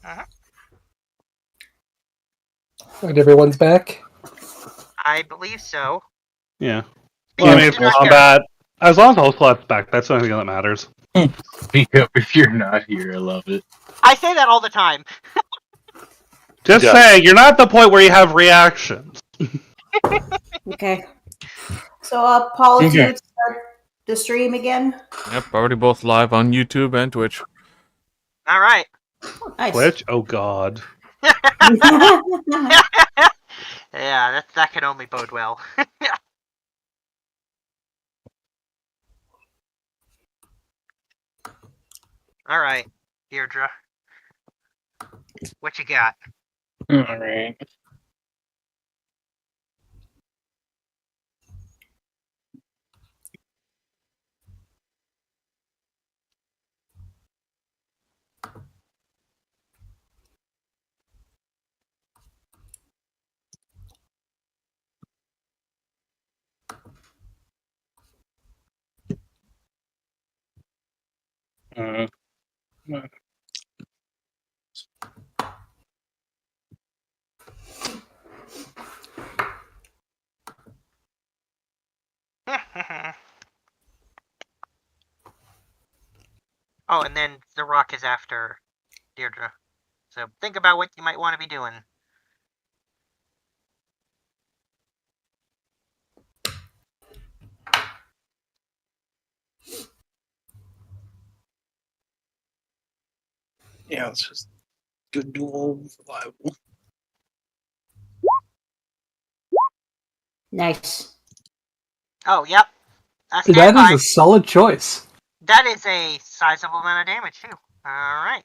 Uh-huh. And everyone's back? I believe so. Yeah. Speak Well, of I mean, it, Dr. combat. As long as Ocelot's back, that's the only thing that matters. Speak up if you're not here. I love it. I say that all the time. Just Yeah. saying, you're not at the point where you have reactions. Okay. So, Paul, if you Okay. would start the stream again. Yep, already both live on YouTube and Twitch. All right. Oh, nice. Twitch? Oh god. Yeah, that can only bode well. All right, Deirdre. What you got? Alright. Uh, Oh, and then The Rock is after Deirdre. So think about what you might want to be doing. yeah, let's just do dual reliable. Nice. Oh, yep. That Stand by. is a solid choice. That is a sizable amount of damage, too. Alright.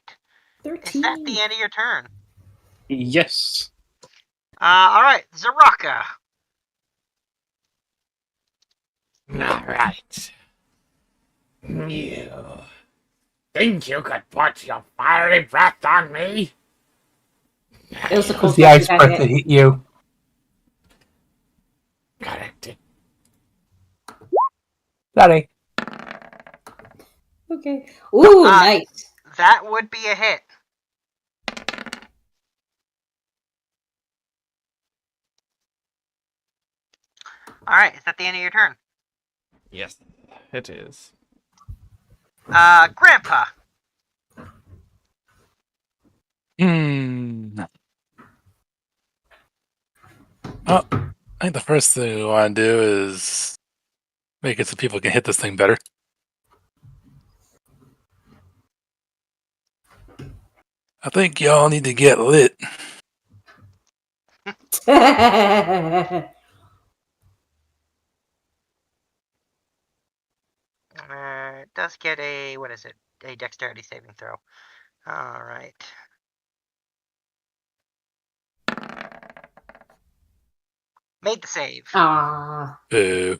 13. Is that the end of your turn? Yes. Alright, Zaraka. Alright. You think you could put your fiery breath on me? It was the It was cold the breath ice you breath got that hit. hit you. Corrected. Sorry. Okay. Ooh, nice. That would be a hit. Alright, is that the end of your turn? Yes, it is. Grandpa. Well, I think the first thing we want to do is make it so people can hit this thing better. I think y'all need to get lit. It does get a, what is it? A dexterity saving throw. Alright. Made the save. Aww. Boo.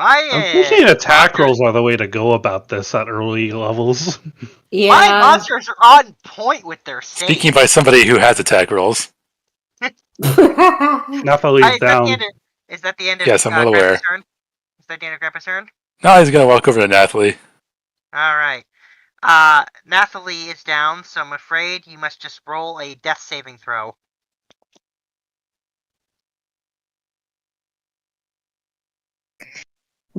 I'm thinking attack rolls are the way to go about this at early levels. Yeah. My monsters are on point with their saves. Speaking by somebody who has attack rolls. Nathalie's down. Is that the end of Yes, I'm well aware. Grandpa's turn? Is that the end of Grandpa's turn? Now he's going to walk over to Nathalie. Alright. Nathalie is down, so I'm afraid you must just roll a death saving throw.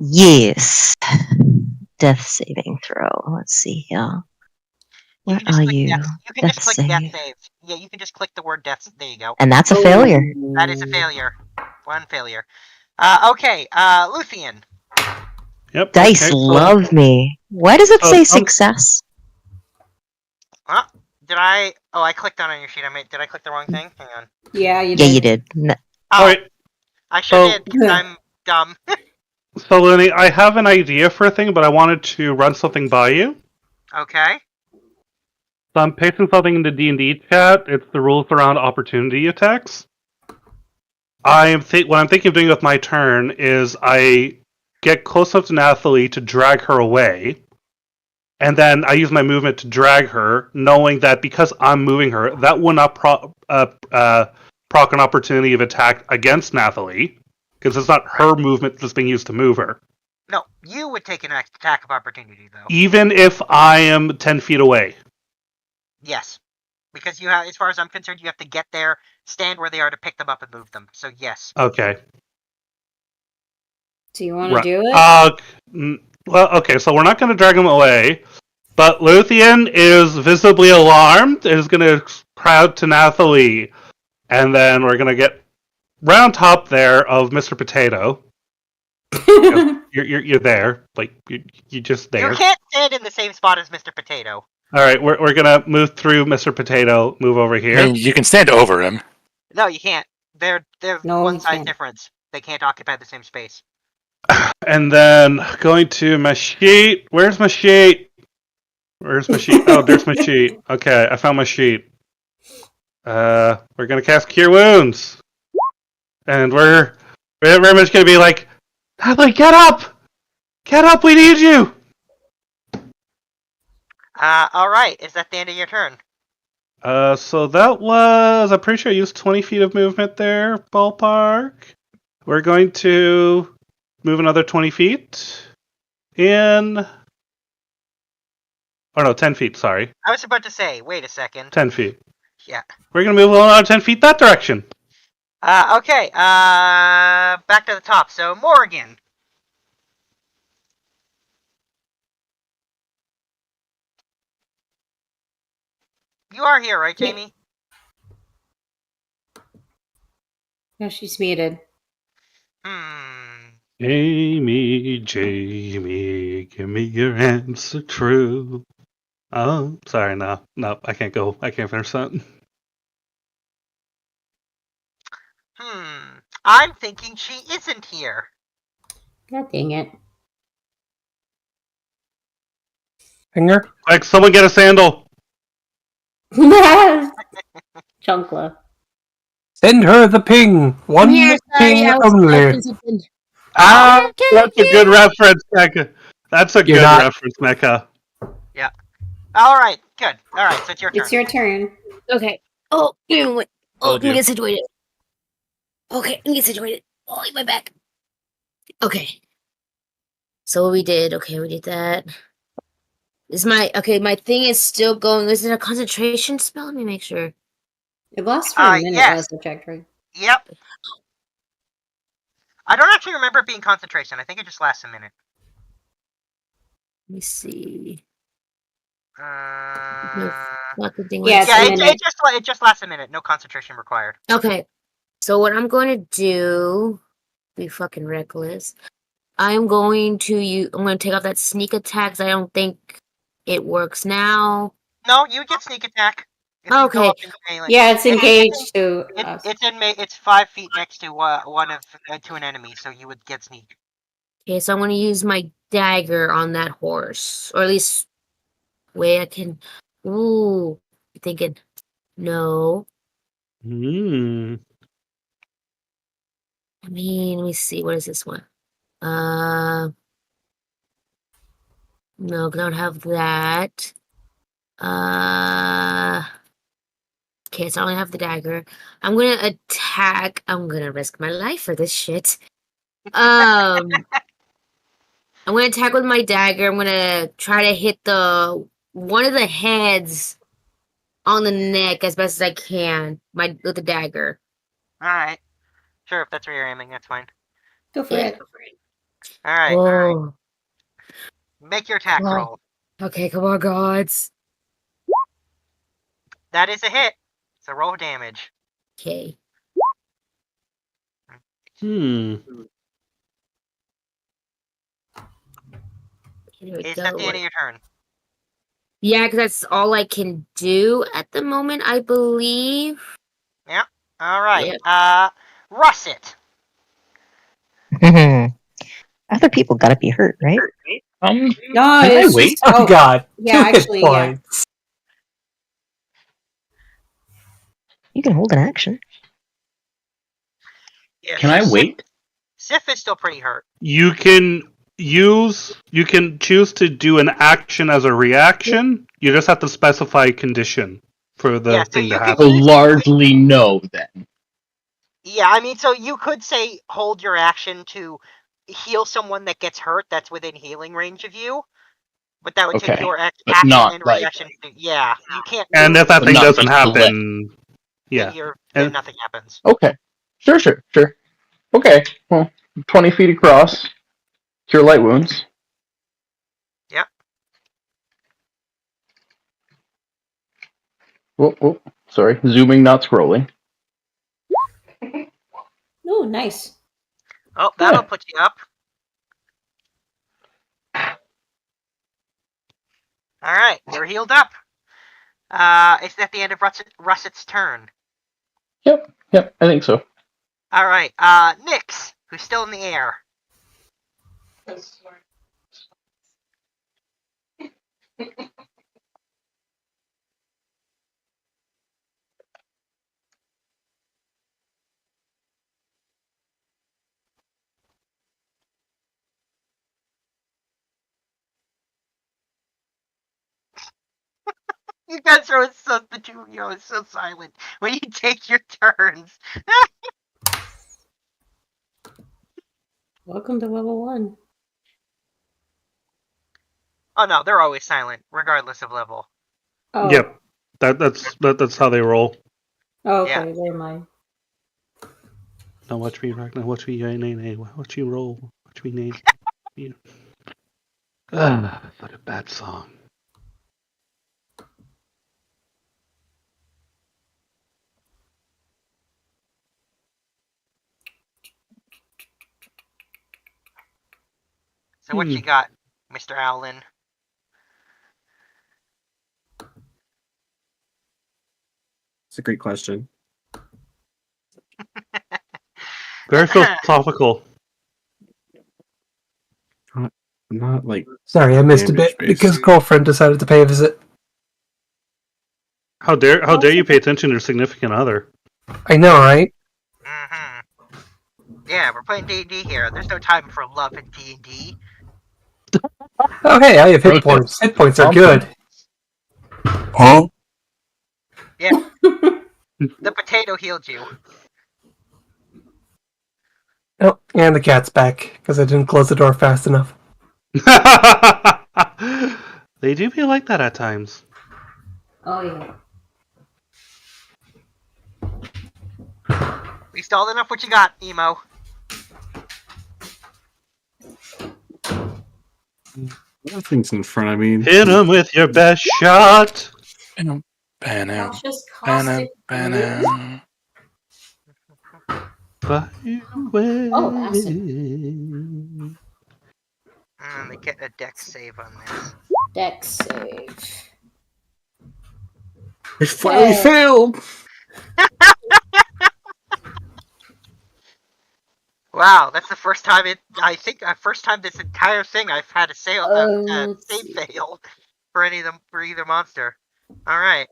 Yes. Death saving throw. Let's see here. Where are you? You can Death just click save. death save. Yeah, you can just click the word death. There you go. And that's a failure. That is a failure. One failure. Okay, Luthien. Yep. Dice okay, so- love me. Why does it say success? Did I? Oh, I clicked on your sheet. Did I click the wrong thing? Hang on. Yeah, you Yeah, did. you did. Oh, Alright, I sure So- did. 'Cause I'm dumb. so Lenny, I have an idea for a thing, but I wanted to run something by you. Okay. So I'm pasting something in the D&D chat. It's the rules around opportunity attacks. What I'm thinking of doing with my turn is I get close enough to Nathalie to drag her away, and then I use my movement to drag her, knowing that because I'm moving her, that will not proc an opportunity of attack against Nathalie, because it's not her movement that's being used to move her. No, you would take an attack of opportunity, though. Even if I am 10 feet away. Yes. Because you have, as far as I'm concerned, you have to get there, stand where they are to pick them up and move them. So, yes. Okay. Do you want to Right. do it? Well, okay, so we're not going to drag him away. But Luthien is visibly alarmed and is going to crowd to Nathalie. And then we're going to get round top there of Mr. Potato. You're there. Like, you're just there. You can't stand in the same spot as Mr. Potato. Alright, we're going to move through Mr. Potato, move over I here. mean, you can stand over him. No, you can't. They're No, one you size can't. difference. They can't occupy the same space. And then going to my sheet. Where's my sheet? Where's my sheet? Oh, there's my sheet. Okay, I found my sheet. We're gonna cast Cure Wounds. And we're very much gonna be like, Natalie, get up! Get up, we need you! Alright, is that the end of your turn? So that was, I'm pretty sure I used 20 feet of movement there, ballpark. We're going to move another 20 feet. Oh no, 10 feet, sorry. I was about to say, wait a second. 10 feet. Yeah. We're gonna move another 10 feet that direction. Okay, back to the top. So, Morgan. You are here, right, Jamie? No, she's muted. Jamie, give me your answer true. Oh, sorry, no, I can't go. I can't finish that. I'm thinking she isn't here. God dang it. Finger? Like, someone get a sandal. Chunkla. Send her the ping. One ping only. Ah, that's a good reference, Mecca. That's a good reference, Mecca. Yeah. Alright, good. Alright, so it's your turn. It's your turn. Okay. Oh, wait. Oh, let me dear. get situated. Okay, let me get situated. Oh, my back. Okay. So what we did, we did that. My thing is still going. Is it a concentration spell? Let me make sure. It lasts for a minute, yes. last I checked, right? Yep. I don't actually remember it being concentration. I think it just lasts a minute. Let me see. Yeah, it just lasts a minute. No concentration required. Okay. So what I'm going to do, be fucking reckless. I'm going to take off that sneak attack 'cause I don't think it works now. No, you get sneak attack. Okay. Yeah, it's engaged to us. It's 5 feet next to to an enemy, so you would get sneak. Okay, so I'm going to use my dagger on that horse, or at least way I can. Ooh, you're thinking, no. I mean, let me see. What is this one? No, 'cause I don't have that. Okay, so I only have the dagger. I'm gonna attack. I'm gonna risk my life for this shit. I'm gonna attack with my dagger. I'm gonna try to hit one of the heads on the neck as best as I can. With the dagger. Alright. Sure, if that's where you're aiming, that's fine. Go for it. Alright, alright. Make your attack roll. Okay, come on, gods. That is a hit. So roll damage. Okay. Is that the end of your turn? Yeah, because that's all I can do at the moment, I believe. Yeah. Alright. Russet. Other people gotta be hurt, right? No, can I it's wait? just- Oh, God. Yeah, 2 hit actually, yeah. points. You can hold an action. Yeah, Can I wait? Sif is still pretty hurt. You can choose to do an action as a reaction. You just have to specify a condition for the thing to So happen. largely no, then. Yeah, I mean, so you could say hold your action to heal someone that gets hurt that's within healing range of you. But that would take Okay. your But action not, and like- reaction. Yeah, you can't. And move if that it, thing Not doesn't like the happen, yeah. then And nothing happens. Okay. Sure. Okay. Well, 20 feet across. Cure light wounds. Yep. Oh, sorry. Zooming, not scrolling. Oh, nice. Oh, that'll Yeah. put you up. All right, you're healed up. It's at the end of Russet's turn. Yep, I think so. All right, Nyx, who's still in the air. You guys are so the two of you are so silent when you take your turns. Welcome to level 1. Oh no, they're always silent, regardless of level. Oh. yep, that's how they roll. Oh, okay, Yeah. never mind. Now watch me rock. Now watch me nay. Watch you roll. Watch me nay. Yeah. What a bad song. So what you got, Mr. Owlin? It's a great question. Very philosophical. Not like Sorry, I missed a bit damage-based. because girlfriend decided to pay a visit. How dare you pay attention to your significant other? I know, right? Mm-hmm. Yeah, we're playing D&D here. There's no time for love in D&D. Oh, hey, I have hit points. Hit points are good. Huh? Yeah. The potato healed you. Oh, and the cat's back because I didn't close the door fast enough. They do be like that at times. Oh, yeah. We stalled enough. What you got, Emo? Nothing's in front of me. Hit him with your best shot. Banner. Cautious Banner. caustic brew. Banner. Fire away. Oh, acid. They get a dex save on this. Dex save. It finally Yeah. failed. Wow, that's the first time first time this entire thing I've had a save fail for either monster. All right,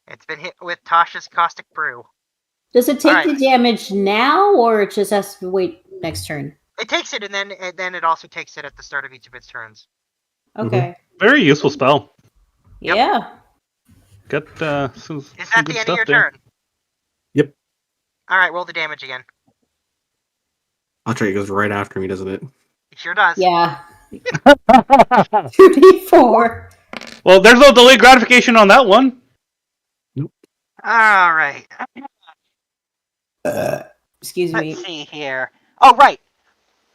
it's been hit with Tasha's caustic brew. Does it take Alright. the damage now, or it just has to wait next turn? It takes it, and then it also takes it at the start of each of its turns. Okay. Very useful spell. Yep. Yeah. Got some Is that good the end of stuff your there. turn? Yep. All right, roll the damage again. I'll try. It goes right after me, doesn't it? It sure does. Yeah. 2d4. Well, there's no delayed gratification on that one. All right. Excuse me. Let's see here. Oh, right.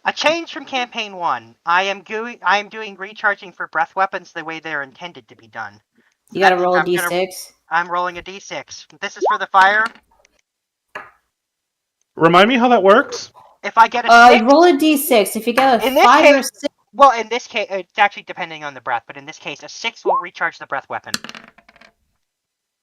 A change from campaign 1. I am doing recharging for breath weapons the way they're intended to be done. You gotta That roll a means d6. I'm rolling a d6. This is for the fire. Remind me how that works. If I get a 6, Roll a d6. If you get a In this 5 or case- 6, well, in this case, it's actually depending on the breath, but in this case, a 6 will recharge the breath weapon.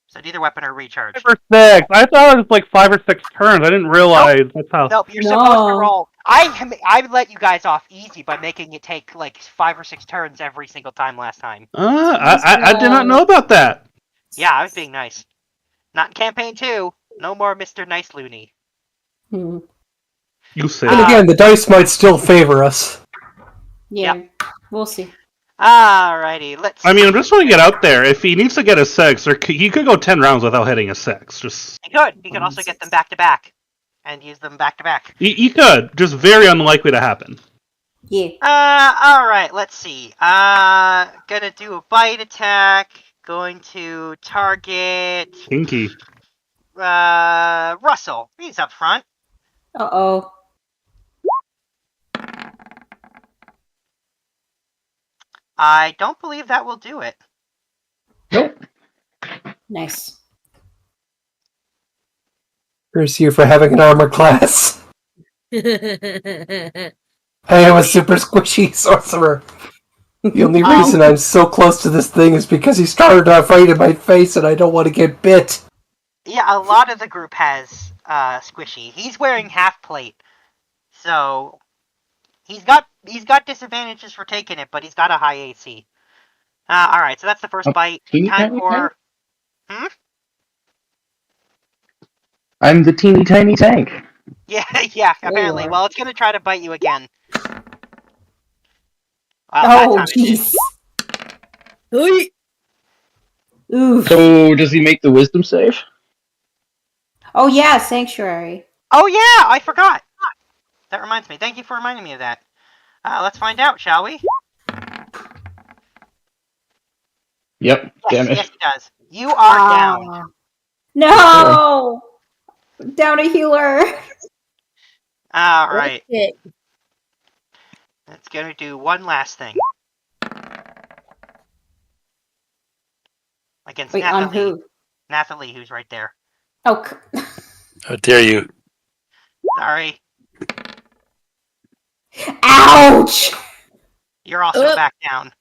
So neither weapon are recharged. 5 or 6. I thought it was like 5 or 6 turns. I didn't realize that's how. Nope, you're supposed to roll. I let you guys off easy by making it take like 5 or 6 turns every single time last time. I did not know about that. Yeah, I was being nice. Not in campaign 2. No more Mr. Nice Looney. Hmm. You say. And again, the dice might still favor us. Yeah, we'll see. Alrighty, let's. I mean, I'm just want to get out there. If he needs to get a 6, he could go 10 rounds without hitting a 6. Just He could. He could also get them back to back, and use them back to back. You could, just very unlikely to happen. Yeah. Alright, let's see. Gonna do a bite attack. Going to target Kinky. Russell. He's up front. Uh-oh. I don't believe that will do it. Nope. Nice. Curse you for having an armor class. I am a super squishy sorcerer. The only reason I'm so close to this thing is because he started off right in my face and I don't want to get bit. Yeah, a lot of the group has squishy. He's wearing half plate, so he's got disadvantages for taking it, but he's got a high AC. All right, so that's the first bite. Time for. I'm the teeny tiny tank. Yeah, apparently. Well, it's gonna try to bite you again. Oh, jeez. Oof. So, does he make the wisdom save? Oh, yeah, Sanctuary. Oh, yeah, I forgot. That reminds me. Thank you for reminding me of that. Let's find out, shall we? Yep, damn it. Yes, he does. You are down. No! Down a healer. All right. It's gonna do one last thing. Against Wait, Nathalie. on who? Nathalie, who's right there. Oh. How dare you? Sorry. Ouch! You're also back down.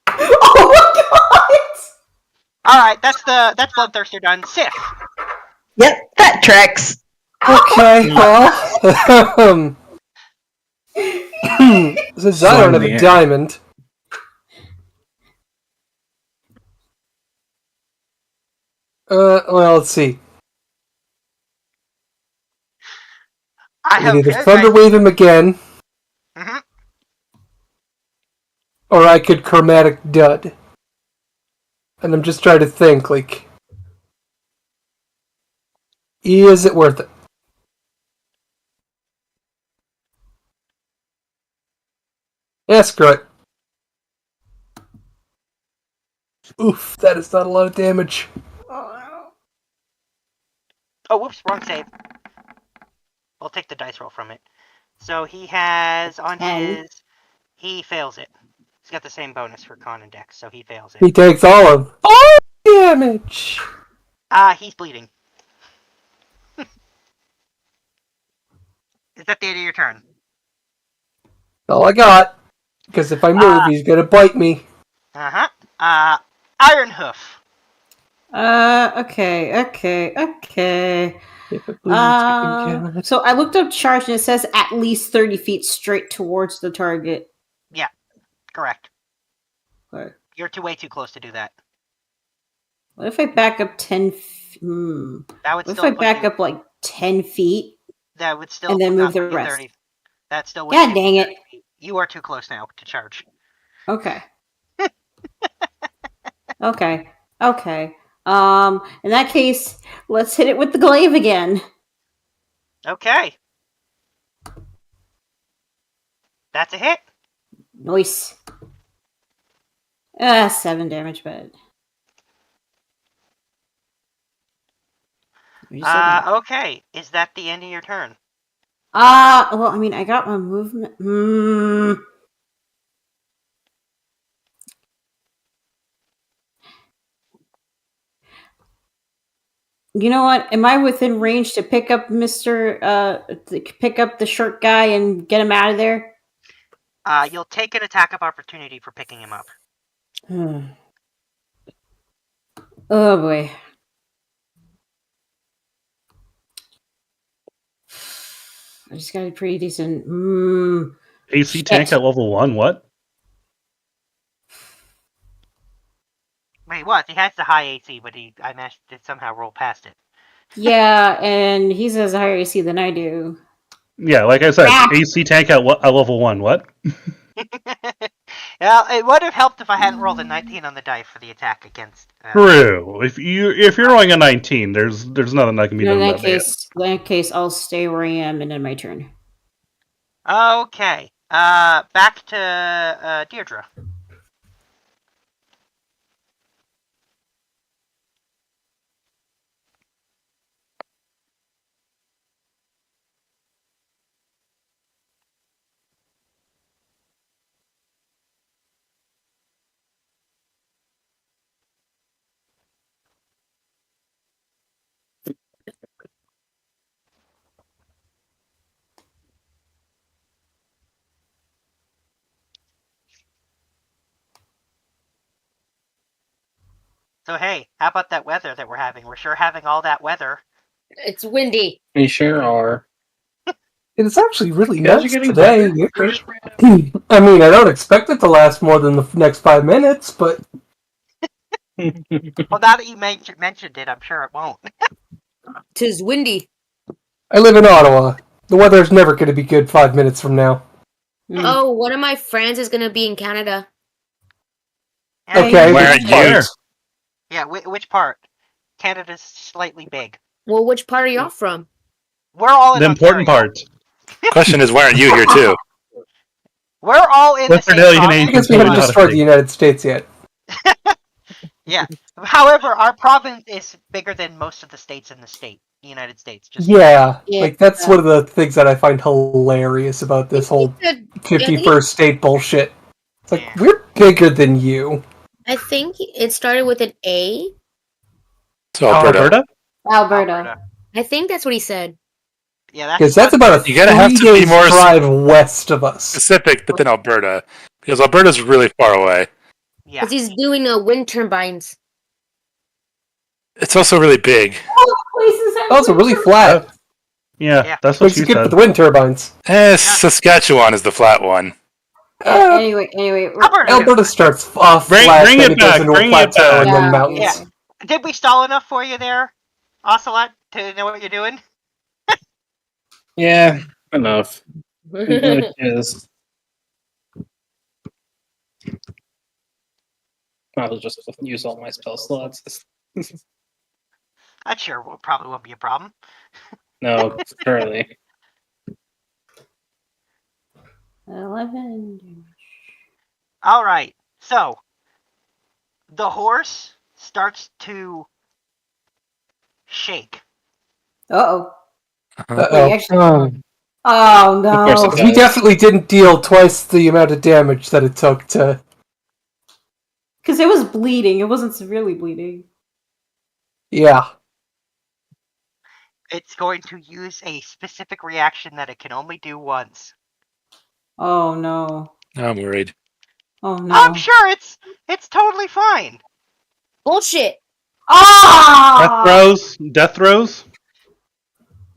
Oh my god! Alright, that's Bloodthirster done. Sif. Yep, that tracks. Okay, well, since I don't have a diamond, well, let's see. I can either Thunderwave him again, or I could Chromatic Dud. And I'm just trying to think, like, is it worth it? Yeah, screw it. Oof, that is not a lot of damage. Oh, whoops, wrong save. I'll take the dice roll from it. So he has on his... He fails it. He's got the same bonus for Con and Dex, so he fails it. He takes all of damage. He's bleeding. Is that the end of your turn? All I got. Because if I move, he's gonna bite me. Iron Hoof. Okay. So I looked up charge and it says at least 30 feet straight towards the target. Yeah, correct. Okay. You're way too close to do that. What if I back up 10 feet? That would what if still I back up like 10 feet? That would still and then move the put you rest. 30. That still would God dang it. feet. You are too close now to charge. Okay. Okay. In that case, let's hit it with the glaive again. Okay. That's a hit. Nice. 7 damage, but... Okay. Is that the end of your turn? Well, I mean, I got my movement. You know what? Am I within range to pick up pick up the short guy and get him out of there? You'll take an attack of opportunity for picking him up. Oh boy. I just got a pretty decent. AC tank at level 1, what? Wait, what? He has the high AC, but I managed to somehow roll past it. Yeah, and he has a higher AC than I do. Yeah, like I said, AC tank at level 1, what? Well, it would have helped if I hadn't rolled a 19 on the die for the attack against. True. If you're rolling a 19, there's nothing that can be done In about that. that case, I'll stay where I am and end my turn. Okay. Back to Deirdre. So hey, how about that weather that we're having? We're sure having all that weather. It's windy. We sure are. It's actually really Guys are nice getting today. I mean, I don't expect it to last more than the next 5 minutes, but Well, now that you mentioned it, I'm sure it won't. 'Tis windy. I live in Ottawa. The weather's never going to be good 5 minutes from now. Oh, one of my friends is gonna be in Canada. Okay, Where which are part? you? Yeah, which part? Canada's slightly big. Well, which part are y'all from? We're all in The important Ontario. part. Question is, why aren't you here too? We're all in the Western same Alien province. Agents Because we know haven't how to destroyed the think. United States yet. Yeah. However, our province is bigger than most of the states in the United States. Just Yeah, Yeah. like that's one of the things that I find hilarious about this whole At 51st least- state bullshit. It's like, Yeah. we're bigger than you. I think it started with an A. So Alberta. Alberta. I think that's what he said. Yeah, Because that's about a You gotta have to 3 be days more drive west of us. specific, but then Alberta, because Alberta's really far away. Yeah. Because he's doing wind turbines. It's also really big. Also, really flat. Yeah, that's what Makes she it good for said. the wind turbines. Saskatchewan is the flat one. Anyway, Alberta starts off Bring flat, it then it goes back, into a bring it plateau back. and then Yeah, mountains. Yeah. Did we stall enough for you there, Ocelot, to know what you're doing? Yeah, enough. It is. I'll just use all my spell slots. That sure probably won't be a problem. No, surely. 11. All right. So the horse starts to shake. Uh-oh. Uh-oh. Wait, actually, oh, no. Of course it He does. definitely didn't deal twice the amount of damage that it took to... Because it was bleeding. It wasn't severely bleeding. Yeah. It's going to use a specific reaction that it can only do once. Oh, no. I'm worried. Oh, no. I'm sure it's totally fine. Bullshit. Ah! Death throws.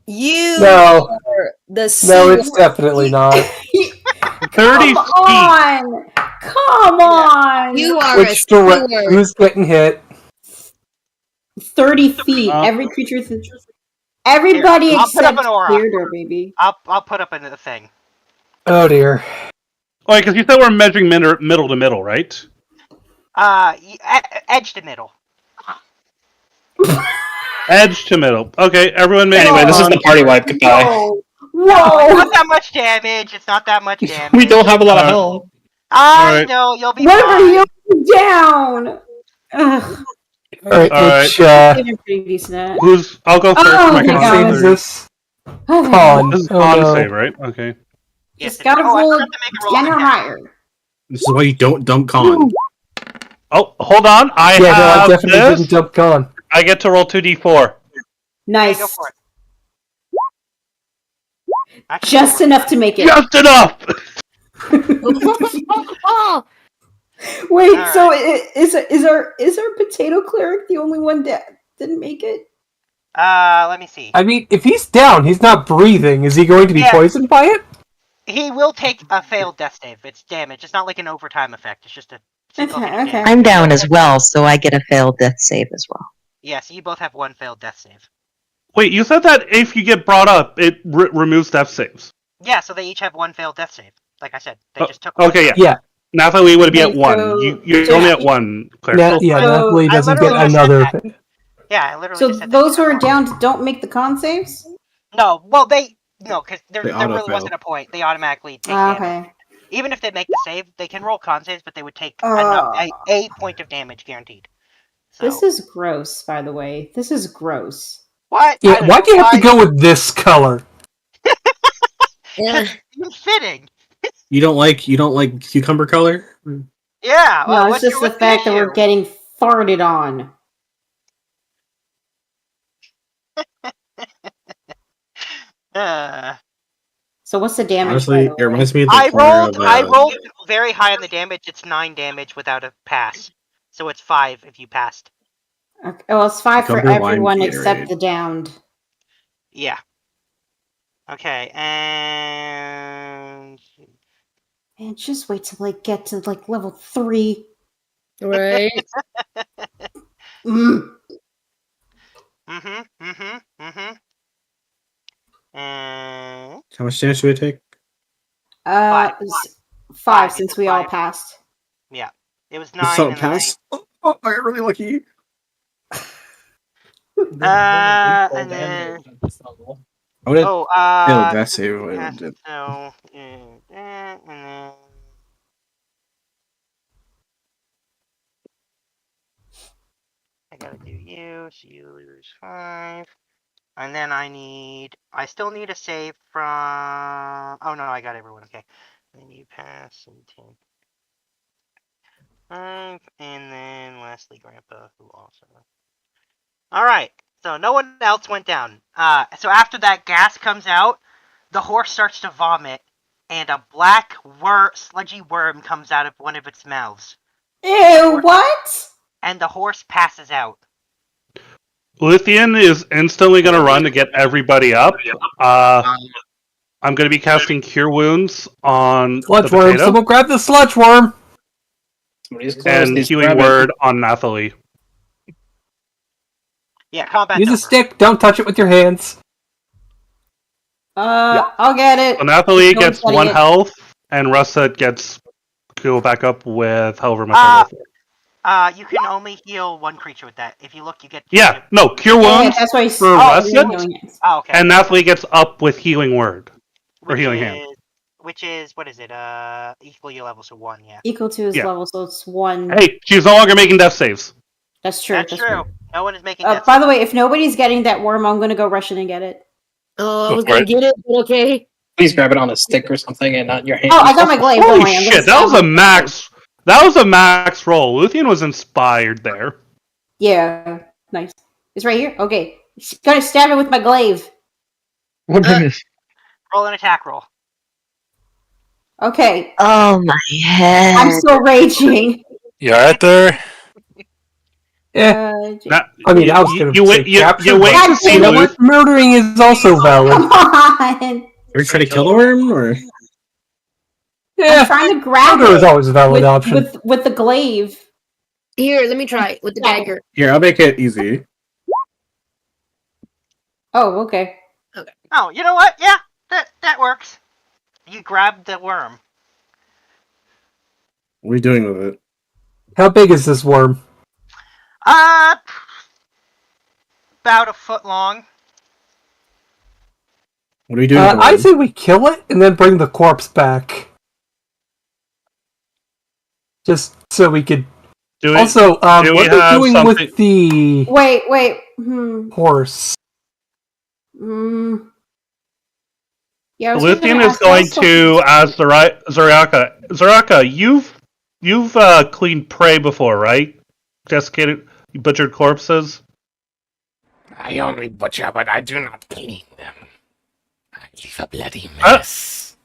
You No. are the No, C it's definitely not. 30 Come feet. on! Come on! You are Which a direct... sewer. Who's getting hit? 30 feet. Every creature... Everybody Here, I'll put up except an aura. Theodore, baby. I'll put up a thing. Oh, dear. Oh, because you said we're measuring middle to middle, right? Edge to middle. Edge to middle. Okay, everyone make Anyway, this is the party wipe. Goodbye. Whoa! It's Whoa! not that much damage. It's not that much damage. We don't have a lot of health. I Alright. know you'll be What fine. are you down? Ugh. Alright, Alright. which, You're pretty decent at. I'll go first. Oh, my my what God. scene is this? Con. This is Oh, con no. save, right? Okay. Yes, Just gotta I roll forgot to make a roll 10 or attack. higher. This is why you don't dump con. Oh, hold on. I Yeah, no, I have definitely this. didn't dump Con. I get to roll 2d4. Nice. Go for it. Actually, Just enough to make it. Just enough. Oh, Wait, All so is our potato cleric the only one that didn't make it? let me see. I mean, if he's down, he's not breathing. Is he going to be Yeah. poisoned by it? He will take a failed death save. It's damage. It's not like an overtime effect. It's just a. single hit of Okay. damage. I'm down as well, so I get a failed death save as well. Yeah, so you both have one failed death save. Wait, you said that if you get brought up, it removes death saves. Yeah, so they each have one failed death save. Like I said, they Oh, just took. okay, one. yeah. Yeah. Nathalie would be Okay, at 1. so- You're so- only at 1, Claire. Yeah, Still yeah, fine. Nathalie I doesn't get literally just said another. that. Yeah, I literally So just said those that. who are down don't make the con saves? No, well, no, because there They really auto-fail. wasn't a point. They automatically take damage. Okay. Even if they make the save, they can roll con saves, but they would take a point of damage guaranteed. So. This is gross, by the way. This is gross. What? Yeah, why do you have to go with this color? Yeah. It's fitting. You don't like cucumber color? Yeah. Well, No, it's just the what's fact that issue? we're getting farted on. So what's the damage? Honestly, by it the way? reminds me of the I corner rolled. of, I rolled very high on the damage. It's 9 damage without a pass, so it's 5 if you passed. Okay, well, it's 5 for Cucumber lime everyone Gatorade. except the downed. Yeah. Okay, and Man, just wait till I get to like level 3. Right. Mm. And How much damage do we take? It's 5 since we all passed. yeah, it was You 9. saw And it pass? Oh, I got really lucky. and then I would have oh, failed that save if I yeah, did. so and then I gotta do you, so you lose 5. And then I still need a save from, oh no, I got everyone, okay. Then you pass and 10. 5, and then lastly Grandpa, who also. Alright, so no one else went down. So after that gas comes out, the horse starts to vomit, and a black sludgy worm comes out of one of its mouths. Ew, what? And the horse passes out. Luthien is instantly going to run to get everybody up. I'm going to be casting Cure Wounds on Sludge the worm. potato Someone grab the sludge worm. Somebody's close. and He's Healing grabbing. Word on Nathalie. Yeah, combat's Use a over. stick. Don't touch it with your hands. I'll get it. So Nathalie No one's gets getting 1 it. health, and Russet gets go back up with however much I roll for. You can only heal one creature with that. If you look, you get. Yeah, no, Cure Yeah, Wounds that's why for Russet, Oh, okay. and Nathalie gets up with Healing Word. Or Healing Hand. Which is, what is it? Equal your level, so 1, yeah. Equal to his Yeah. level, so it's 1. Hey, she's no longer making death saves. That's true. That's true. No one is making that. By the way, if nobody's getting that worm, I'm gonna go rush in and get it. Oh, I was gonna get it, but okay. Please grab it on a stick or something and not your hand. Oh, I got my glaive. Don't Holy worry, I'm gonna shit, that was a stab him. max. That was a max roll. Luthien was inspired there. Yeah, nice. It's right here. Okay, gonna stab it with my glaive. What goodness. Roll an attack roll. Okay, Oh my head. I'm still raging. You alright there? Yeah. That- I mean, I was going you to wait- say you- capture, you wait but to see you know Luth- what? Murdering is also valid. Come on. Are you trying to kill the worm, or? I'm Yeah, trying to grab murder is it always a valid option. with the glaive. Here, let me try with the dagger. Here, I'll make it easy. Oh, okay. Oh, you know what? Yeah, that works. You grab the worm. What are you doing with it? How big is this worm? About a foot long. What are you doing with the I worm? say we kill it and then bring the corpse back. Just so we could. Do we, Also, do we what are have we doing something- with the Wait. horse? Yeah, I was gonna Luthien is ask going also- to ask Zaraka. Zaraka, you've cleaned prey before, right? Desiccated, you butchered corpses. I only butcher, but I do not clean them. I leave a bloody mess.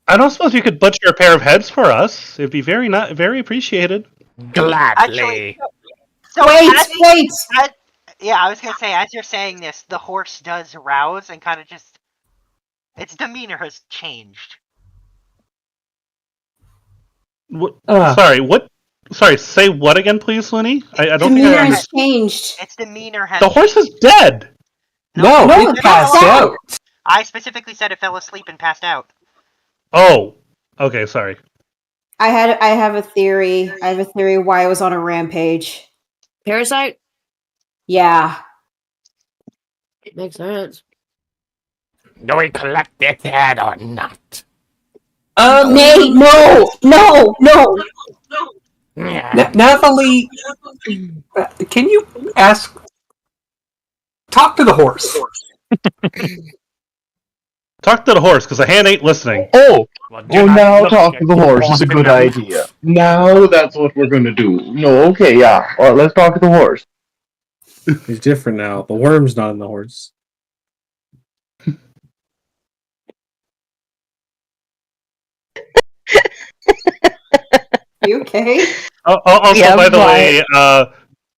I don't suppose you could butcher a pair of heads for us. It'd be very appreciated. Gladly. So Wait. yeah, I was gonna say, as you're saying this, the horse does rouse and kind of just, its demeanor has changed. What, Sorry, say what again, please, Looney? I don't think Demeanor I has understand. changed. Its demeanor has. The horse is dead! No, No, it it passed passed out. I specifically said it fell asleep and passed out. Oh. Okay, sorry. I have a theory. I have a theory why I was on a rampage. Parasite? Yeah. It makes sense. Do we collect this head or not? Nate, no! Yeah. Nathalie, can you talk to the horse? Talk to the horse, because the hand ain't listening. Oh, Well, now talk to the horse is a good idea. Now that's what we're gonna do. No, okay, yeah. All right, let's talk to the horse. He's different now. The worm's not in the horse. You okay? Also, Yeah, by the but- way,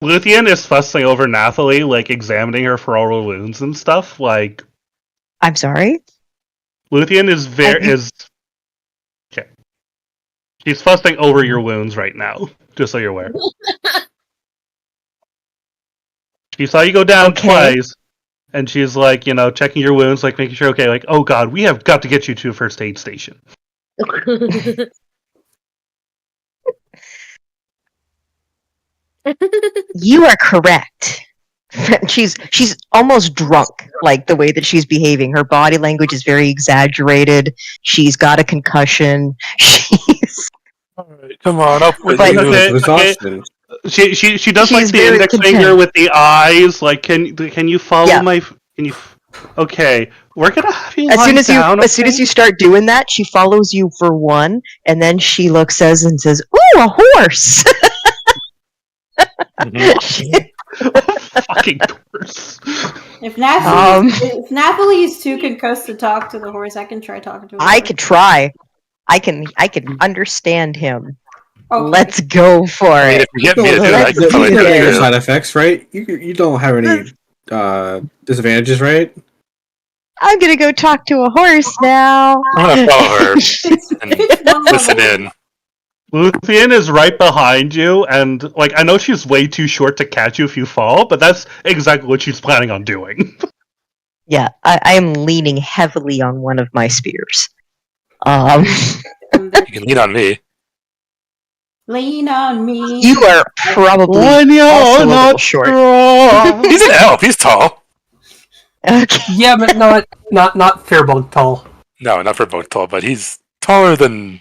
Luthien is fussing over Nathalie, like examining her for oral wounds and stuff. Like, I'm sorry? Luthien is okay. She's fussing over your wounds right now, just so you're aware. She saw you go down twice, and she's like, checking your wounds, like making sure, okay, like, oh god, we have got to get you to a first aid station. You are correct. She's almost drunk, like the way that she's behaving. Her body language is very exaggerated. She's got a concussion. Come on, up with But- you. Okay. Exhaustion. She does like She's the very index content. finger with the eyes. Like, can you follow Yeah. my? Can you? Okay, we're gonna have you As lie soon as down, as soon as you start doing that, she follows you for one, and then she says, "Ooh, a horse!" fucking horse. If Nathalie is too concussed to talk to the horse, I can try talking to him. I could try. I can understand him. Okay. Let's go for it. If you get me to do it, I can probably do Your it. side effects, right? You don't have any disadvantages, right? I'm gonna go talk to a horse now. I'm gonna follow her and listen in. Luthien is right behind you, and like I know she's way too short to catch you if you fall, but that's exactly what she's planning on doing. Yeah, I am leaning heavily on one of my spears. You can lean on me. Lean on me. You are probably When you're also a little not short. strong. He's an elf. He's tall. Okay. Yeah, but not Fairbug tall. No, not for both tall, but he's taller than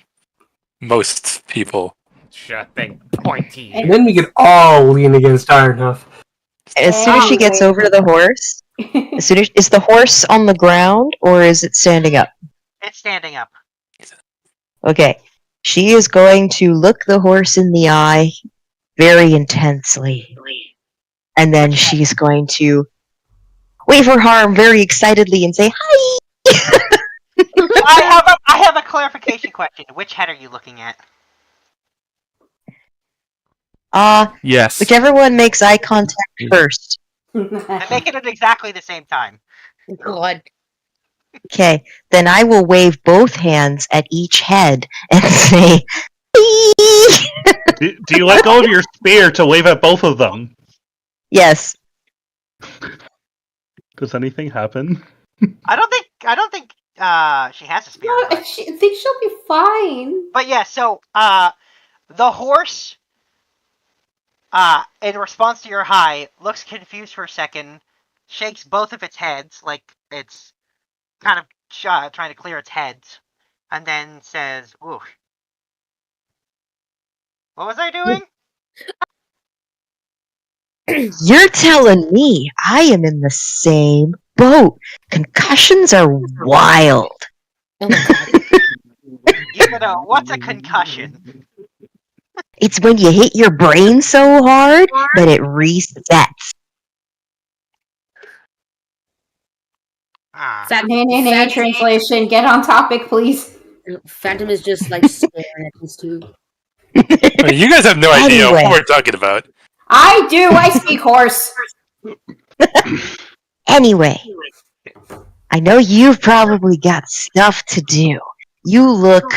most people. Sure thing, pointy. And then we could all lean against Ironhoof. As soon as she gets over to the horse, is the horse on the ground or is it standing up? It's standing up. Okay. She is going to look the horse in the eye very intensely. And then she's going to wave her arm very excitedly and say, "Hi!" I have a clarification question. Which head are you looking at? Yes. Whichever one makes eye contact first. I'm making it exactly the same time. God. Okay, then I will wave both hands at each head and say, Do you let go of your spear to wave at both of them? yes. Does anything happen? I don't think she has a spear. No, I think she'll be fine. But yeah, so the horse in response to your hi looks confused for a second, shakes both of its heads like it's kind of trying to clear its heads, and then says, "Ooh, what was I doing?" You're telling me I am in the same boat. Concussions are wild. Oh my god. You know, what's a concussion? It's when you hit your brain so hard that it resets. Nay, translation. Get on topic, please. Phantom is just like staring at these two. I mean, you guys have no idea Anyway. what we're talking about. I do. I speak horse. Anyway, I know you've probably got stuff to do. You look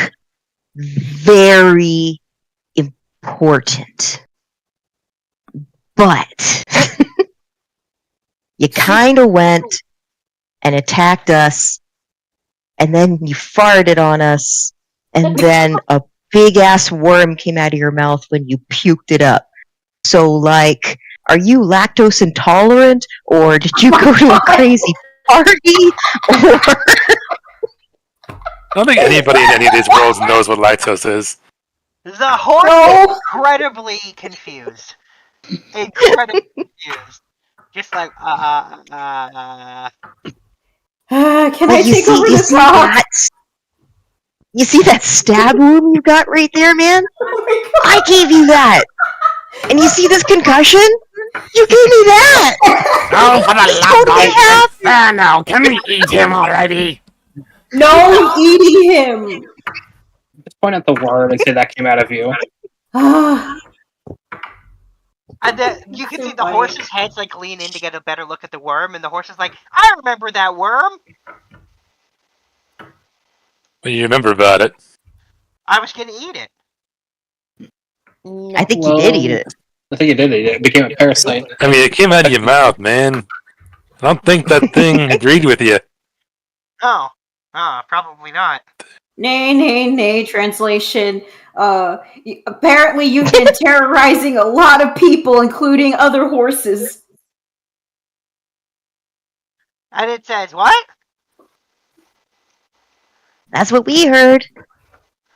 very important. But you kind of went and attacked us, and then you farted on us, and then a big ass worm came out of your mouth when you puked it up. So, like, are you lactose intolerant, or did you go to a crazy party, or I don't think anybody in any of these worlds knows what lactose is. The horse is incredibly confused. Incredibly confused. Just like, Can Well, I take over the top? You see that stab wound you got right there, man? I gave you that. And you see this concussion? You gave me that. Oh, for the love Totally of half. Inferno! Can we eat him already? No eating him. Just point at the worm and say that came out of you. and then you can see the horse's heads like lean in to get a better look at the worm, and the horse is like, I remember that worm. What do you remember about it? I was gonna eat it. I think you did eat it. I think you did eat it. It became a parasite. I mean, it came out of your mouth, man. I don't think that thing agreed with you. Oh, probably not. Nay. Translation. Apparently, you've been terrorizing a lot of people, including other horses. And it says, what? That's what we heard.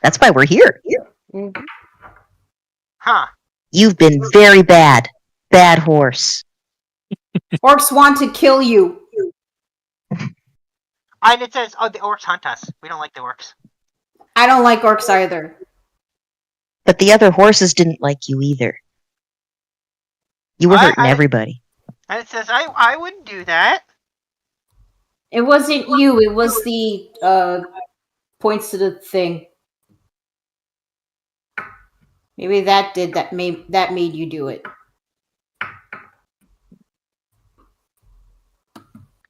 That's why we're here. Huh. You've been very bad. Bad horse. Orcs want to kill you. And it says, oh, the orcs hunt us. We don't like the orcs. I don't like orcs either. But the other horses didn't like you either. You were hurting everybody. And it says, I wouldn't do that. It wasn't you. It was the points to the thing. Maybe that made you do it.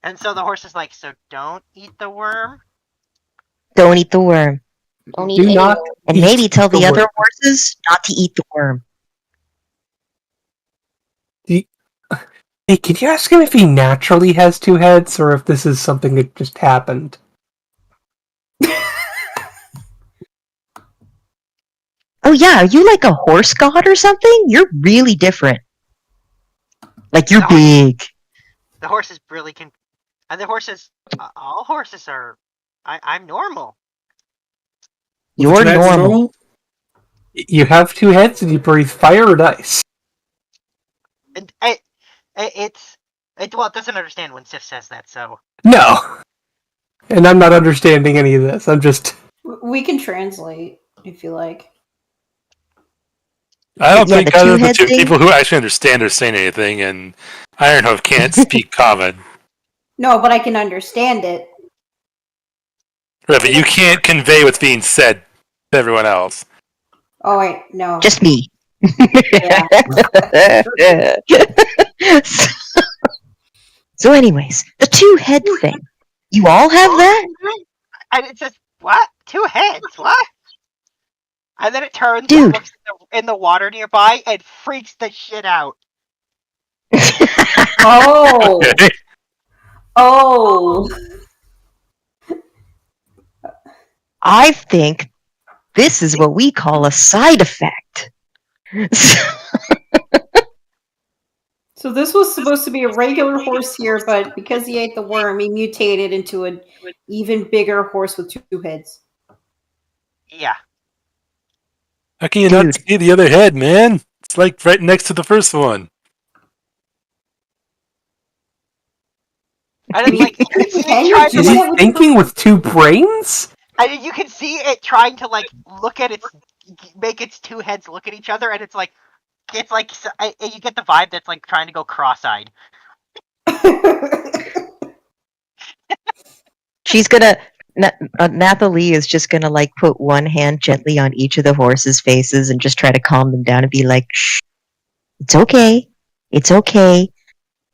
And so the horse is like, so don't eat the worm? Don't eat the worm. Don't Do not And eat maybe tell the other worm. horses not to eat the worm. Hey, can you ask him if he naturally has two heads, or if this is something that just happened? Oh yeah, are you like a horse god or something? You're really different. Like, you're big. The horse is really and the horse is, all horses are, I'm normal. You're normal. You have two heads and you breathe fire and ice. And it doesn't understand when Sif says that, so. No! And I'm not understanding any of this. I'm just... We can translate, if you like. I don't think either of the two people who actually understand are saying anything, and Ironhoof can't speak common. No, but I can understand it. Right, but you can't convey what's being said to everyone else. Oh wait, no. Just me. So anyways, the two-head thing. You all have that? And it says, what? Two heads? What? And then it turns Dude. and looks in the water nearby and freaks the shit out. Oh. Okay. Oh. I think this is what we call a side effect. So this was supposed to be a regular horse here, but because he ate the worm, he mutated into an even bigger horse with two heads. Yeah. How can you not see the other head, man? It's like right next to the first one. And it's like, you can see it trying to, Is he thinking with two brains? and you can see it trying to, like, look at make its two heads look at each other, and it's like, you get the vibe that's, like, trying to go cross-eyed. She's gonna... Nathalie is just gonna, like, put one hand gently on each of the horses' faces and just try to calm them down and be like, shh, it's okay. It's okay.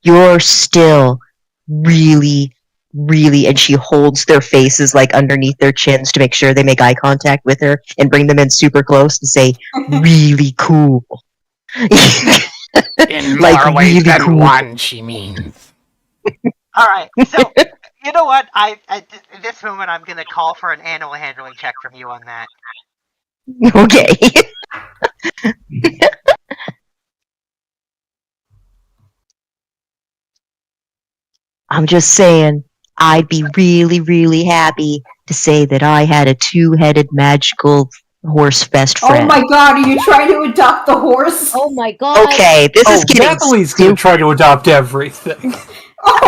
You're still really, really... And she holds their faces, like, underneath their chins to make sure they make eye contact with her and bring them in super close and say, really cool. In Like, more ways really than cool. one, she means. Alright, so, you know what? At this moment, I'm gonna call for an animal handling check from you on that. Okay. I'm just saying, I'd be really, really happy to say that I had a two-headed magical horse best friend. Oh my god, are you trying to adopt the horse? Oh my god. Okay, this is getting Natalie's going to try to adopt everything. Oh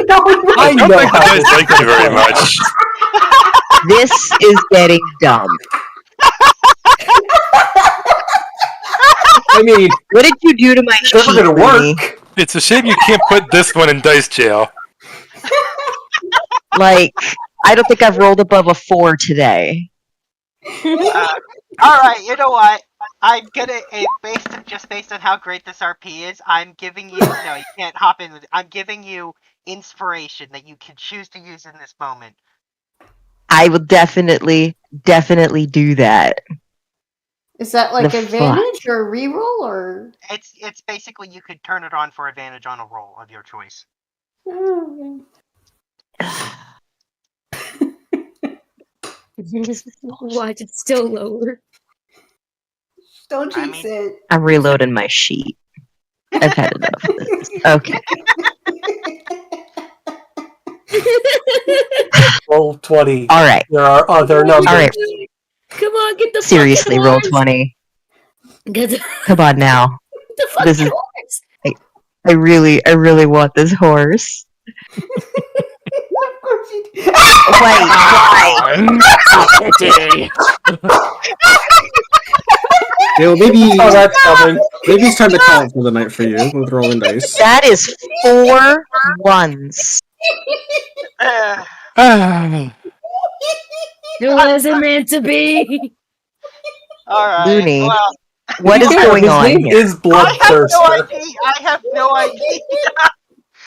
no! I don't know think the how guys this like you very much. This is getting dumb. I mean, What did you do to my it's never sheep, going to Rooney? work. It's a shame you can't put this one in dice jail. Like, I don't think I've rolled above a 4 today. Alright, you know what? I'm gonna, based on how great this RP is, I'm giving you, no, you can't hop in with, I'm giving you inspiration that you can choose to use in this moment. I will definitely do that. Is that like The advantage or reroll or? It's basically you could turn it on for advantage on a roll of your choice. Watch, it's still lower. Don't jinx it. I'm reloading my sheet. I've had enough of this. Okay. Roll 20. All right. There are other numbers. All right. Come on, get the Seriously, fucking roll horse. 20. Get the, Come on now. the fucking This is. horse. I really want this horse. Of course you do. Wait, Dale, maybe Oh, that's coming. maybe it's time to call it for the night for you with rolling dice. that is 4 ones. It wasn't meant to be. Alright, Looney, well, what is going His on name here? is I have no Bloodthirster. idea. I have no idea.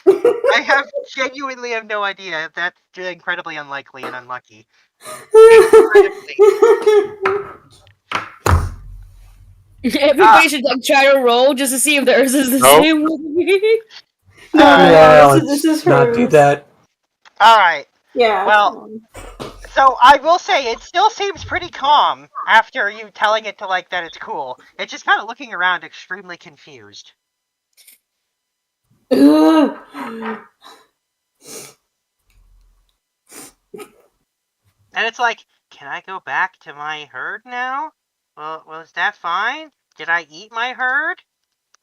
I have genuinely have no idea. That's incredibly unlikely and unlucky. Everybody should like try to roll just to see if theirs is the Nope. same with me. No, this is not do hers. that. Alright, Yeah. well, so I will say it still seems pretty calm after you telling it to like that it's cool. It's just kind of looking around extremely confused. Ugh. And it's like, can I go back to my herd now? Well, was that fine? Did I eat my herd?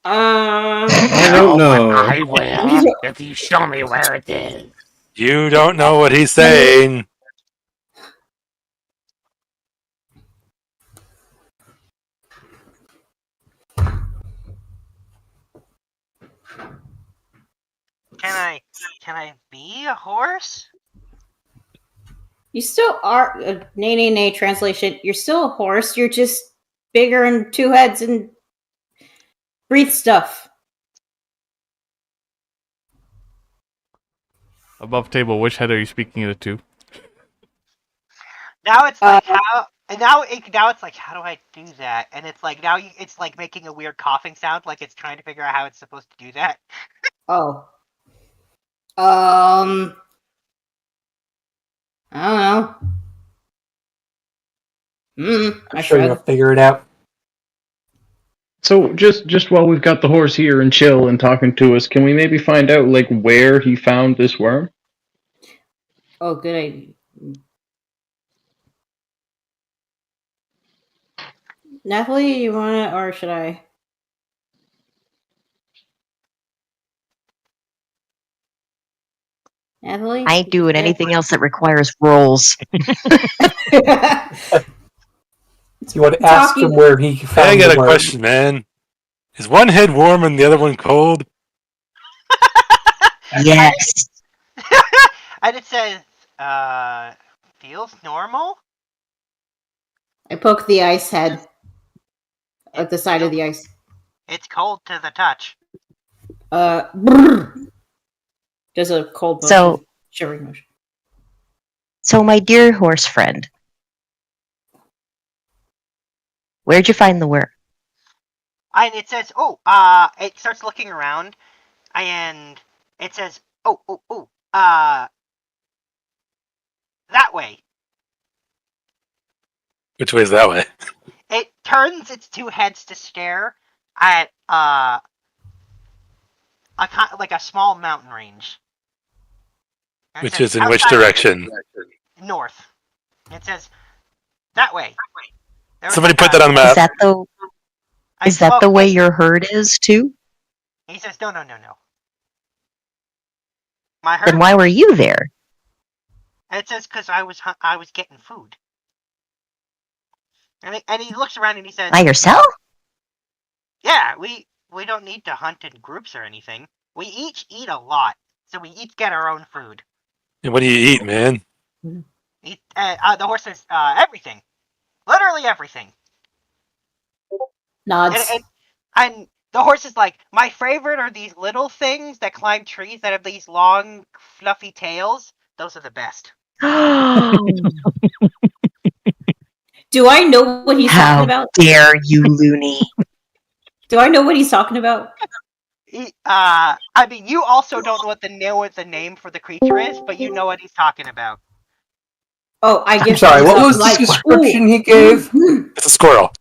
I don't know. I will if you show me where it is. You don't know what he's saying. Can I be a horse? You still are. Nay. Translation. You're still a horse. You're just bigger and 2 heads and breathe stuff. Above table, which head are you speaking it to? Now it's like how, and now it's like how do I do that? And it's like now it's like making a weird coughing sound, like it's trying to figure out how it's supposed to do that. Oh. I don't know. I'm sure you'll figure it out. So just while we've got the horse here and chill and talking to us, can we maybe find out like where he found this worm? Oh, good idea. Natalie, you want it, or should I? Natalie? I ain't doing anything else that requires rolls. You want to ask him where he found I got the a worm. question, man. Is one head warm and the other one cold? Yes. And it says, feels normal? I poke the ice head at the side of the ice. It's cold to the touch. Brrr. Does a cold motion, So- shivering motion. So, my dear horse friend, where'd you find the worm? And it says, it starts looking around, and it says, that way. Which way is that way? It turns its two heads to stare at like a small mountain range. And it Which says, is in which "Outside direction? north." It says that way. There was Somebody like put a- that on the Is map. that the I is that the smoked way it. your herd is too? He says, "No. My herd." Then why were you there? And it says, "Because I was getting food." And he looks around and he says, By yourself? "Yeah, we don't need to hunt in groups or anything. We each eat a lot, so we each get our own food." And what do you eat, man? The horse says, "Everything, literally everything." Nods. And the horse is like, "My favorite are these little things that climb trees that have these long, fluffy tails. Those are the best." Do I know what he's talking How about? dare you, loony? Do I know what he's talking about? I mean, you also don't know what the name for the creature is, but you know what he's talking about. Oh, I I'm guess. sorry, what was like, the description he gave? It's a squirrel.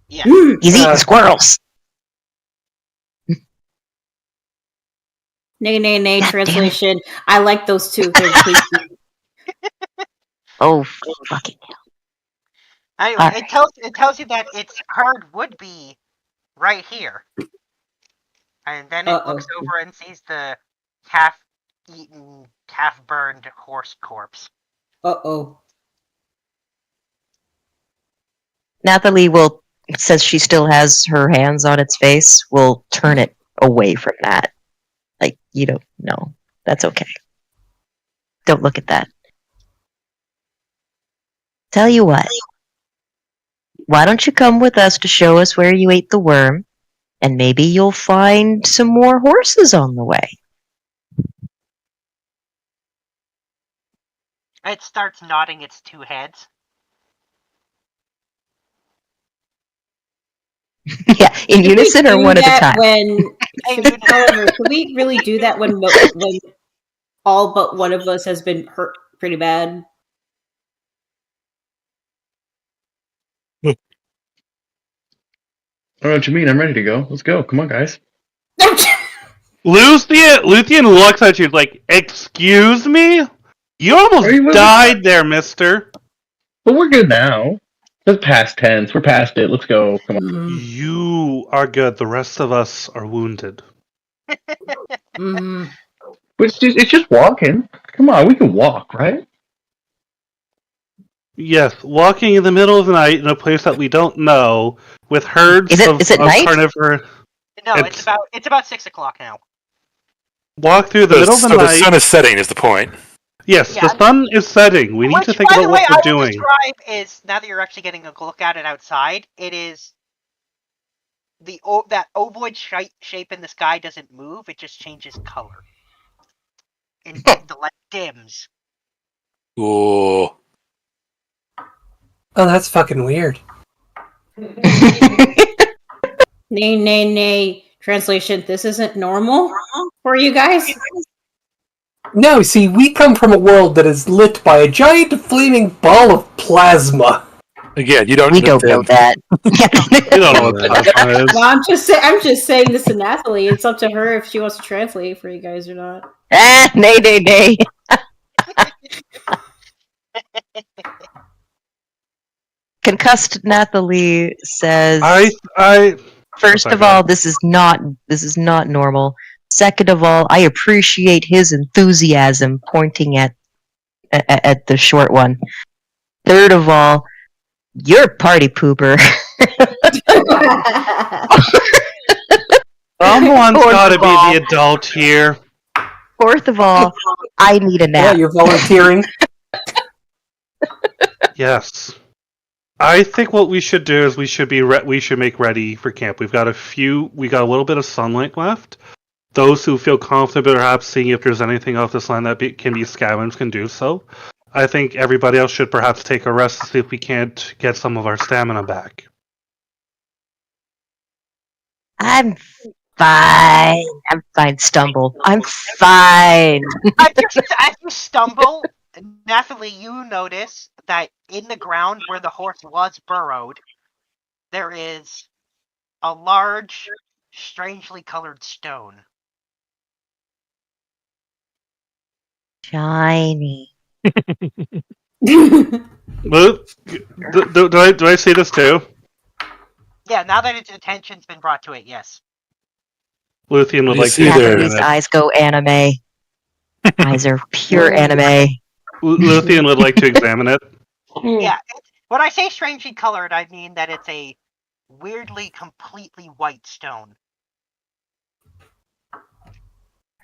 Yeah. He's eating squirrels. Nay, God damn it. translation. I like those two. They're tasty. Oh, fucking hell. Anyway, Alright. it tells you that its herd would be right here, and then it looks over and sees the half-eaten, half-burned horse corpse. Uh-oh. Nathalie will, says she still has her hands on its face, will turn it away from that. Like, you don't know. That's okay. Don't look at that. Tell you what. Why don't you come with us to show us where you ate the worm, and maybe you'll find some more horses on the way. It starts nodding its two heads. Yeah, in unison or one at a time? However, can we really do that when all but one of us has been hurt pretty bad? I don't know what you mean. I'm ready to go. Let's go. Come on, guys. Luthien looks at you like, "Excuse me? You almost died there, mister." But we're good now. It's past tense. We're past it. Let's go. Come on. You are good. The rest of us are wounded. Mm-hmm. But it's just walking. Come on, we can walk, right? Yes, walking in the middle of the night in a place that we don't know with herds Is it of night? carnivore. No, it's about 6 o'clock now. Walk through the middle of the So the night. sun is setting is the point. Yes, Yeah. the sun is setting. We need to think by about the way, what I we're will doing. describe is, now that you're actually getting a look at it outside, it is that ovoid shape in the sky doesn't move, it just changes color. And the light dims. Ooh. Oh, that's fucking weird. Nay. Translation, this isn't normal for you guys? No, see, we come from a world that is lit by a giant flaming ball of plasma. Again, you don't. We don't know that. You don't know what plasma is. Well, I'm just saying this to Nathalie. It's up to her if she wants to translate for you guys or not. Nay. Concussed Nathalie says, First of all, this is not normal. Second of all, I appreciate his enthusiasm pointing at the short one. Third of all, you're a party pooper. Someone's Fourth got to of be all- the adult here. Fourth of all, I need a nap. Yeah, you're volunteering. Yes. I think what we should do is we should make ready for camp. We got a little bit of sunlight left. Those who feel confident perhaps seeing if there's anything off this land that can be scavenged can do so. I think everybody else should perhaps take a rest to see if we can't get some of our stamina back. I'm fine. Stumble. I'm fine. As you stumble, Nathalie, you notice that in the ground where the horse was burrowed, there is a large, strangely colored stone. Shiny. Do I see this too? Yeah, now that its attention's been brought to it, yes. Luthien would You like see to there- examine Japanese it. eyes go anime. Eyes are pure anime. Luthien would like to examine it. Yeah, when I say strangely colored, I mean that it's a weirdly, completely white stone.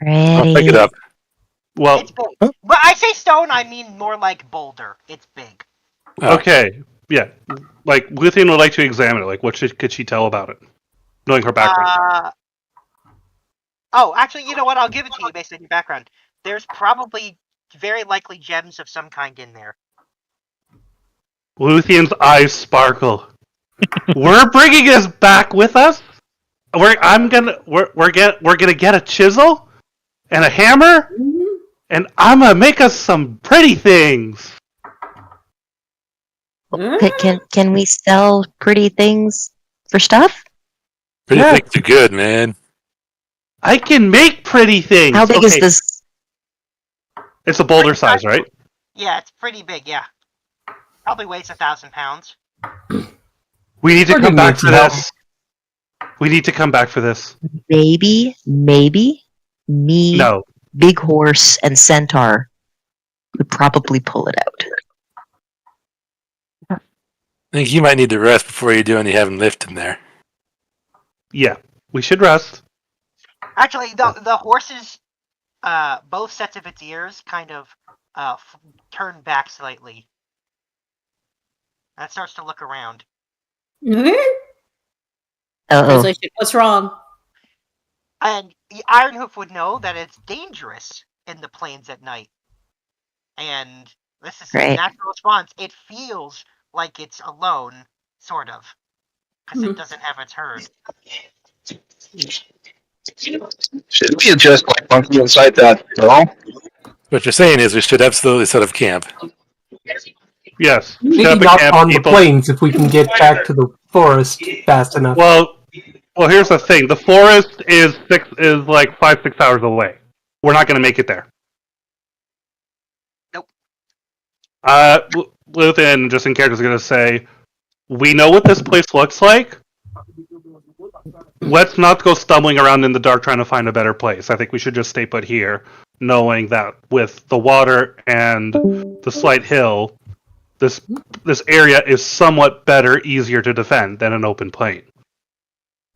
I'll pick Pretty. it up. Well, It's big. When I say stone, I mean more like boulder. It's big. Oh. okay, yeah. Like Luthien would like to examine it. Like, what could she tell about it, knowing her background? Oh, actually, you know what? I'll give it to you based on your background. There's probably very likely gems of some kind in there. Luthien's eyes sparkle. We're bringing this back with us. We're gonna get a chisel and a hammer, and I'm gonna make us some pretty things. Can we sell pretty things for stuff? Pretty Yeah. things are good, man. I can make pretty things. How big is Okay, this? It's a boulder size, right? Yeah, it's pretty big. Yeah, probably weighs 1,000 pounds. We need to We're come gonna back need for some help. this. We need to come back for this. Maybe me, No. Big Horse, and Centaur would probably pull it out. I think you might need to rest before you do any heavy lifting there. Yeah, we should rest. Actually, the horses, both sets of its ears kind of turn back slightly. And it starts to look around. Uh-oh. Translation, what's wrong? And Ironhoof would know that it's dangerous in the plains at night. And this is Right. its natural response. It feels like it's alone, sort of. Because it doesn't have its herd. Should we just like monkey inside that tunnel? What you're saying is we should absolutely set up camp. Yes. Maybe Set up a not camp, on the people- plains if we can get back to the forest fast enough. Well, here's the thing. The forest is like 5-6 hours away. We're not going to make it there. Nope. Luthen, just in character, is going to say, we know what this place looks like. Let's not go stumbling around in the dark trying to find a better place. I think we should just stay put here, knowing that with the water and the slight hill, this area is somewhat better, easier to defend than an open plain.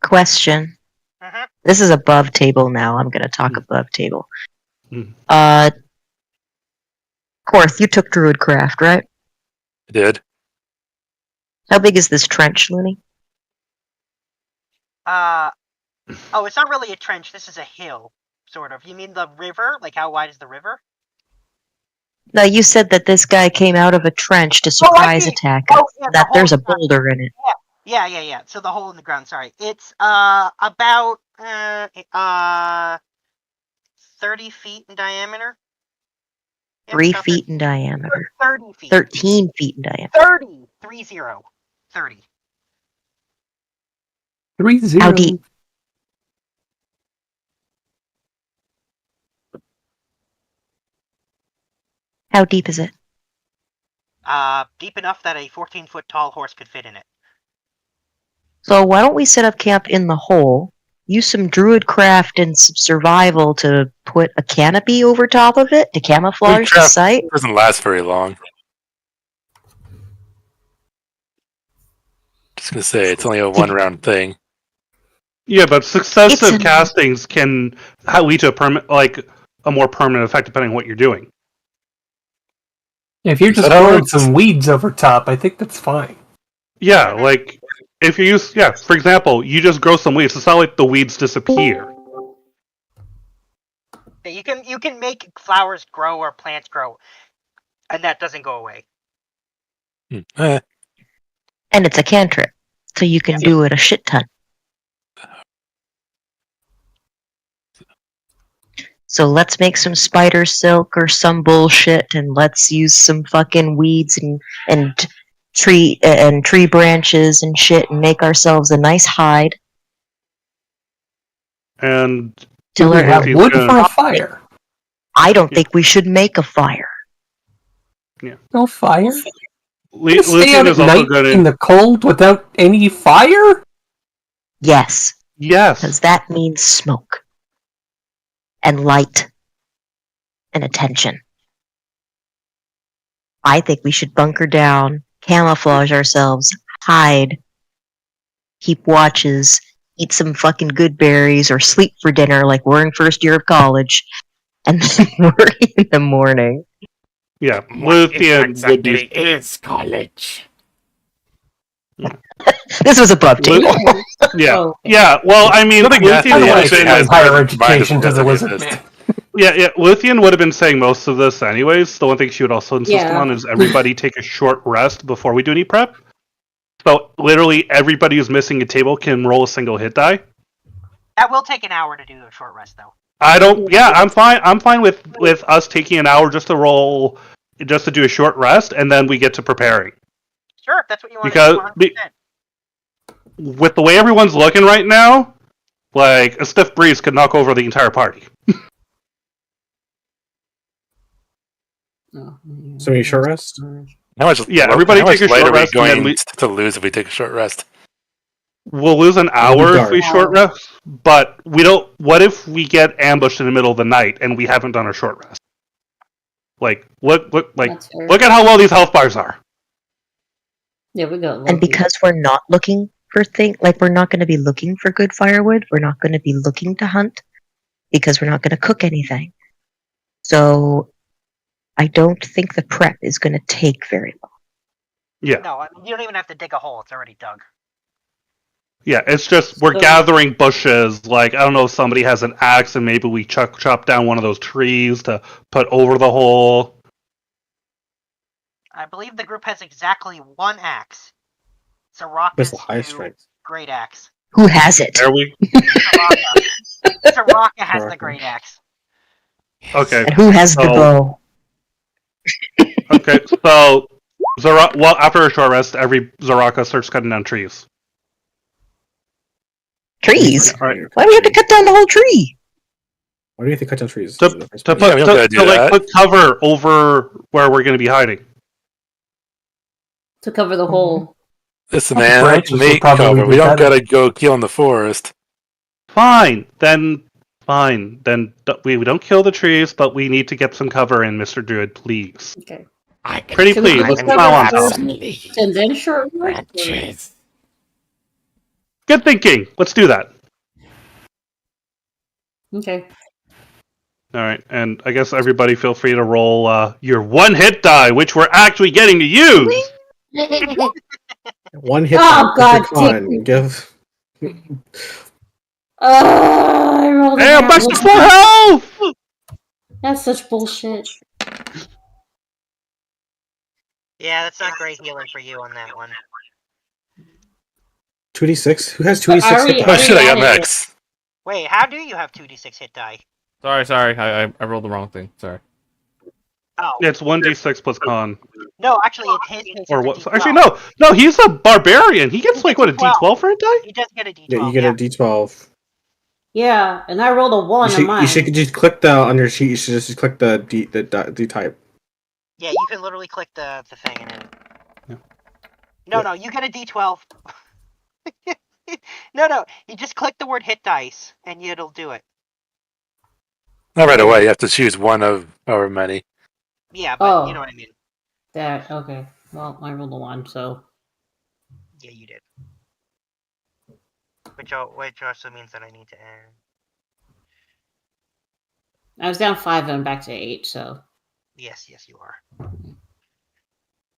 Question. Mhm. This is above table now. I'm going to talk above table. Mm. Korth, you took Druidcraft, right? I did. How big is this trench, Looney? Oh, it's not really a trench. This is a hill, sort of. You mean the river? Like, how wide is the river? No, you said that this guy came out of a trench to I surprise see. attack. Oh, yeah, the That hole there's a in the ground. boulder in it. Yeah. So the hole in the ground, sorry. It's, about, 30 feet in diameter. Yeah, 3 about feet in diameter. 30 feet. 13 feet in diameter. 30. 30. 30. 3-0. How deep? How deep is it? Deep enough that a 14-foot tall horse could fit in it. So why don't we set up camp in the hole, use some Druidcraft and some survival to put a canopy over top of it to camouflage the Druidcraft site? doesn't last very long. Just gonna say it's only a one-round thing. Yeah, but successive It's a- castings can lead to a more permanent effect depending on what you're doing. If you're just Is that how throwing it's- some weeds over top, I think that's fine. Yeah, like if you use for example, you just grow some weeds. It's not like the weeds disappear. Yeah, you can make flowers grow or plants grow, and that doesn't go away. And it's a cantrip, so you can do it a shit ton. So let's make some spider silk or some bullshit, and let's use some fucking weeds and tree branches and shit and make ourselves a nice hide. And Do we have Lucy's wood gonna- for a fire? I don't think we should make a fire. No fire? Stay Lucian out at is also night going in the cold without any fire? Yes, Yes. because that means smoke and light and attention. I think we should bunker down, camouflage ourselves, hide, keep watches, eat some fucking good berries, or sleep for dinner like we're in first year of college, and then work in the morning. Yeah, What Lucian would be. exactly is college? This was above table. Yeah, Oh. yeah. Well, I mean, Nothing Lucian How do would I have been. explain has higher mind education to the of lizard this. man? Yeah. Lucian would have been saying most of this anyways. The one thing she would also insist Yeah. on is everybody take a short rest before we do any prep. So literally everybody who's missing a table can roll a single hit die. That will take an hour to do a short rest, though. I don't. Yeah, I'm fine. I'm fine with us taking an hour just to roll, just to do a short rest, and then we get to preparing. Sure, if that's what you want Because to do. 100%. with the way everyone's looking right now, like a stiff breeze could knock over the entire party. So you short rest? How much? Yeah, everybody how much take a light short are we rest and then going to lose if we take a short rest? We'll lose an hour if we dark. short rest, but we don't. What if we get ambushed in the middle of the night and we haven't done our short rest? Like, look, That's fair. look at how low these health bars are. Yeah, we got. And because we're not looking for we're not going to be looking for good firewood, we're not going to be looking to hunt, because we're not going to cook anything. So I don't think the prep is going to take very long. Yeah, No, I mean, you don't even have to dig a hole. It's already dug. yeah. It's just we're So- gathering bushes. Like, I don't know if somebody has an axe and maybe we chop down one of those trees to put over the hole. I believe the group has exactly one axe. Zaraka's That's the highest new strength. great axe. Who has it? There we. Zaraka has the Zaraka. great axe. Okay. And who has the So- bow? Okay. So, well, after a short rest, every Zaraka starts cutting down trees. Trees? All right. Why do we have to cut down the whole tree? Why do you think cut down trees? To in the first put, place? Yeah, we don't gotta do to like that. put cover over where we're going to be hiding. to cover the hole. Listen, man, I Branches can would make probably cover. be We don't better. gotta go kill in the forest. Fine. Then we don't kill the trees, but we need to get some cover in, Mr. Druid, please. Okay. I can Pretty So we please. just Let's cover smile on the top. first leaves, And then short rest? branches. Good thinking. Let's do that. Okay. All right, and I guess everybody feel free to roll your one hit die, which we're actually getting to use. One hit. Oh, die. God, Con. Give. I rolled a Hey, I'm back natural to full health. That's such bullshit. Yeah, that's not great healing for you on that one. 2d6. Who has 2d6? I already- hit Oh die? shit, I got wanted it. next. Wait, how do you have 2d6 hit die? Sorry, I rolled the wrong thing. Sorry. Oh, It's 1d6 plus con. no, actually, it's his Or is a what? D12. Actually, no, he's a barbarian. He gets like what, a d12 for a die? He does get a d12. Yeah, you get a d12. Yeah, and I rolled a 1 on mine. You should just click the on your sheet. You should just click the D type. Yeah, you can literally click the thing and then. Yeah. No, you get a d12. No, you just click the word hit dice and it'll do it. Not right away. You have to choose one of however many. Yeah, but Oh. you know what I mean. That, okay. Well, I rolled a 1, so. Yeah, you did. Which also means that I need to add. I was down 5 and I'm back to 8, so. Yes, you are.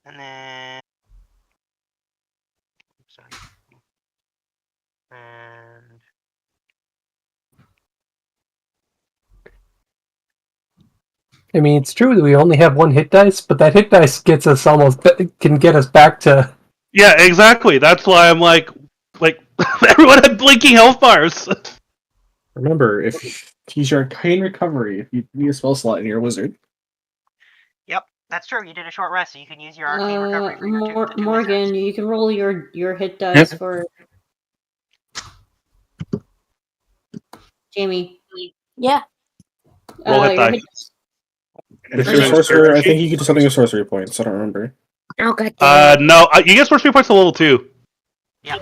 And then. Sorry. And. I mean, it's true that we only have one hit dice, but that hit dice gets us can get us back to. Yeah, exactly. That's why I'm like everyone had blinking health bars. Remember, if use your arcane recovery if you need a spell slot and you're a wizard. Yep. That's true. You did a short rest, so you can use your arcane recovery for your two Morgan, wizards. you can roll your hit dice Yep. for Jamie. Yeah. Roll hit your dice. If You're you're a doing sorcerer, I sorcery? think you can do something with sorcery points. I don't remember. Oh god damn it. No, you get sorcery points a level 2. Yeah,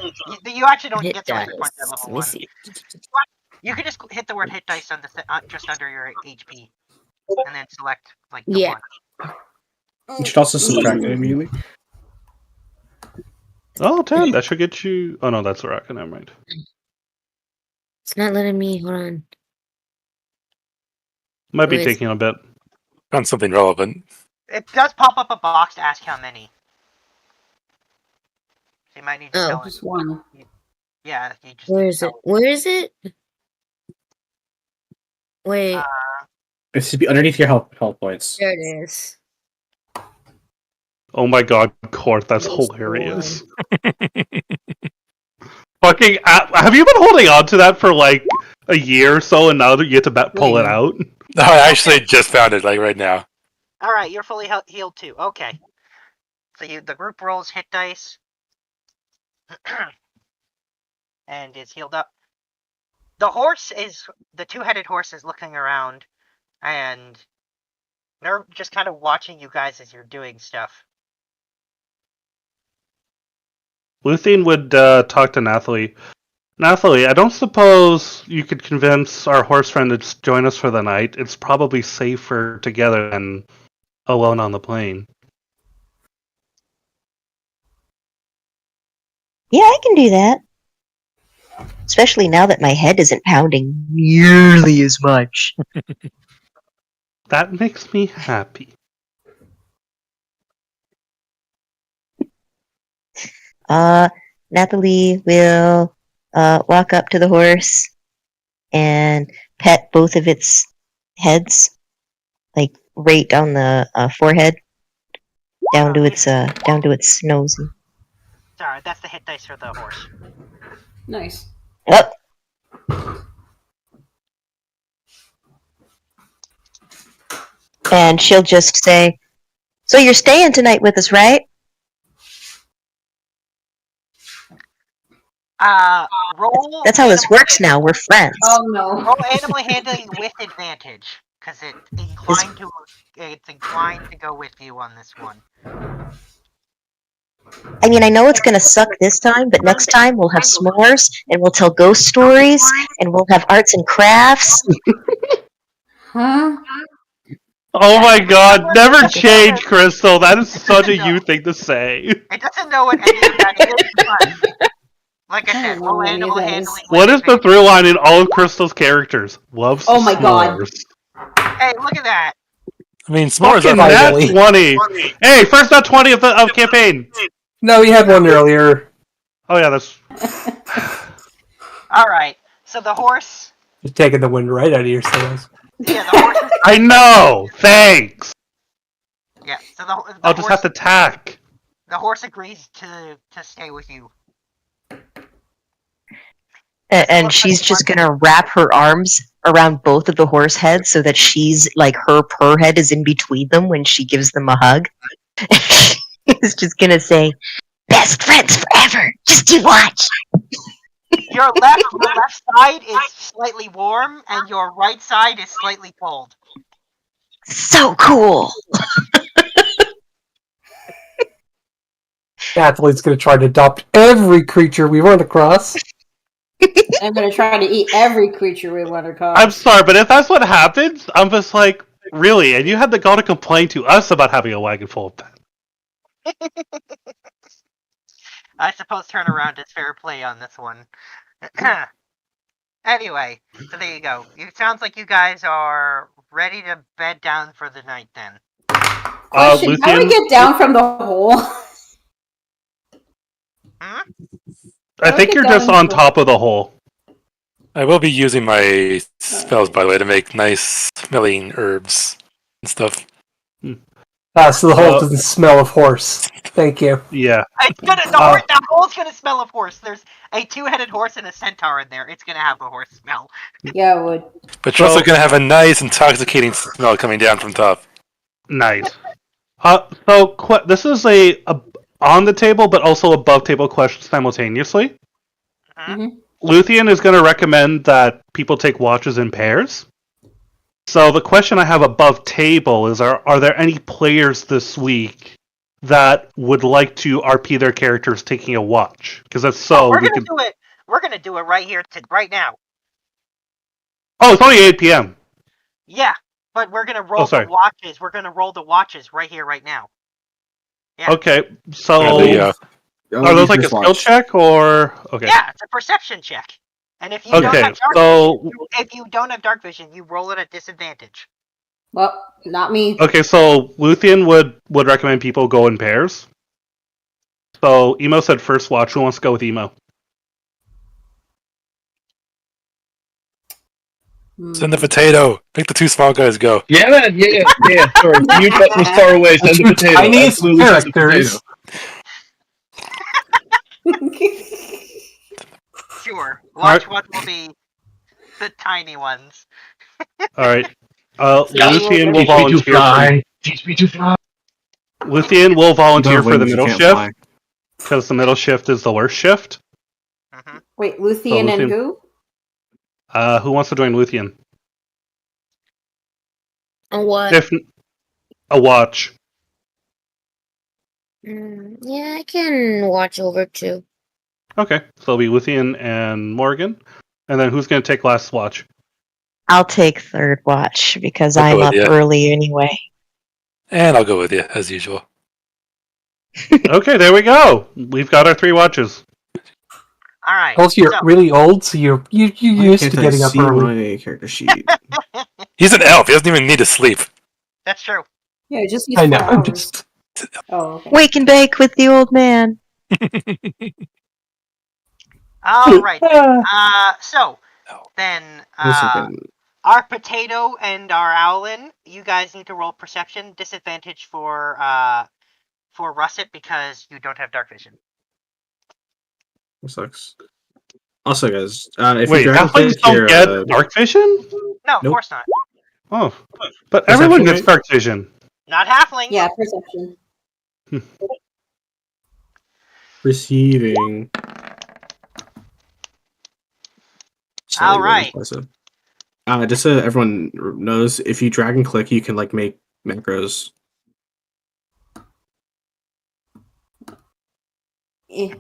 you actually don't Hit get sorcery dice. points at level Let me 1. see. You can just hit the word hit dice on just under your HP, and then select like the Yeah. one. You should also subtract it immediately. Oh, 10. That should get you... Oh, no, that's Soraka. Never mind. It's not letting me. Hold on. Might be Wait. taking a bit. Found something relevant. It does pop up a box to ask how many. So you might need to tell it. Just one. Yeah, you just Where need is to it? tell Where is it? Wait. It should be underneath your health points. There it is. Oh my god, Court, that's hilarious. Fucking... have you been holding on to that for like a year or so, and now that you get to pull it out? No, I actually just found it, like, right now. Alright, you're fully healed too. Okay. So the group rolls hit dice. And is healed up. The two-headed horse is looking around, and they're just kind of watching you guys as you're doing stuff. Luthien would talk to Nathalie. Nathalie, I don't suppose you could convince our horse friend to join us for the night. It's probably safer together than alone on the plane. Yeah, I can do that. Especially now that my head isn't pounding nearly as much. That makes me happy. Nathalie will walk up to the horse and pet both of its heads, like right down the forehead, down to its nose. Sorry, that's the hit dice for the horse. Nice. Up. And she'll just say, "So you're staying tonight with us, right?" Roll. That's how this works now. We're friends. Oh no. Roll animal handling with advantage, because it's inclined to go with you on this one. I mean, I know it's gonna suck this time, but next time we'll have s'mores, and we'll tell ghost stories, and we'll have arts and crafts. Huh? Oh my god, never change, Crystal. That is such a you thing to say. It doesn't know what any of that is, but like I said, roll animal handling. What is the through line in all of Crystal's characters? Loves Oh my god. s'mores. Hey, look at that. I mean, s'mores Fucking are nat finally. 20. Hey, first nat 20 of campaign. No, you had one earlier. Oh yeah, that's... Alright, so the horse... You're taking the wind right out of your sails. Yeah, the horse... I know! Thanks! Yeah, so the I'll just have to tack. The horse agrees to stay with you. And she's just gonna wrap her arms around both of the horse heads so that she's like her head is in between them when she gives them a hug. She's just gonna say, "Best friends forever. Just you watch." Your left side is slightly warm, and your right side is slightly cold. So cool. Nathalie's going to try to adopt every creature we run across. I'm gonna try to eat every creature we run across. I'm sorry, but if that's what happens, I'm just like, really? And you had the gall to complain to us about having a wagon full of pets. I suppose turnaround is fair play on this one. Anyway, so there you go. It sounds like you guys are ready to bed down for the night then. Question, how do we get down from the hole? I think you're just on top of the hole. I will be using my spells, by the way, to make nice smelling herbs and stuff. So the hole doesn't smell of horse. Thank you. Yeah. It's gonna the hole's gonna smell of horse. There's a two-headed horse and a centaur in there. It's gonna have a horse smell. Yeah, it would. But you're also going to have a nice intoxicating smell coming down from top. Nice. This is a on the table, but also above table question simultaneously. Luthien is going to recommend that people take watches in pairs. So the question I have above table is: Are there any players this week that would like to RP their characters taking a watch? Because that's so we're gonna do it. We're gonna do it right here, right now. Oh, it's only 8 p.m. Yeah, but we're gonna roll the watches. We're gonna roll the watches right here, right now. Yeah. Okay, so I'll are those use like a this skill watch. check or okay? Yeah, it's a perception check. And if you Okay, don't have dark so- vision, if you don't have dark vision, you roll it at disadvantage. Well, not me. Okay, so Luthien would recommend people go in pairs. So Emo said first watch. Who wants to go with Emo? Send the potato. Make the two small guys go. Yeah, man. Yeah. Sorry, you cut was far away. Send the potato. Tiniest Absolutely send the characters. Sure. Watch what will be the tiny ones. All right. Luthien will Teach me to volunteer. fly. Teach me to fly. Luthien will volunteer for the wings, you middle can't shift fly. because the middle shift is the worst shift. Wait, Luthien So and Luthien- who? Who wants to join Luthien? On what? If a watch. Yeah, I can watch over too. Okay, so it'll be Luthien and Morgan, and then who's going to take last watch? I'll take third watch because I'll I'm go with up you. early anyway. And I'll go with you, as usual. Okay, there we go. We've got our 3 watches. All right. Also, you're really old, so you're used to Can't I getting up see early. my character sheet? He's an elf. He doesn't even need to sleep. That's true. Yeah, just use I know. 4 I'm hours. just. Oh, okay. Wake and bake with the old man. All right. So then, our potato and our owlin, you guys need to roll perception. Disadvantage for Russet because you don't have dark vision. That sucks. Also, guys, if Wait, you drag halflings don't get dark vision? No, of Nope. course not. Oh, but Perception, everyone gets right? dark vision. Not halflings. Yeah, perception. receiving. All right. Just so everyone knows, if you drag and click, you can like make macros.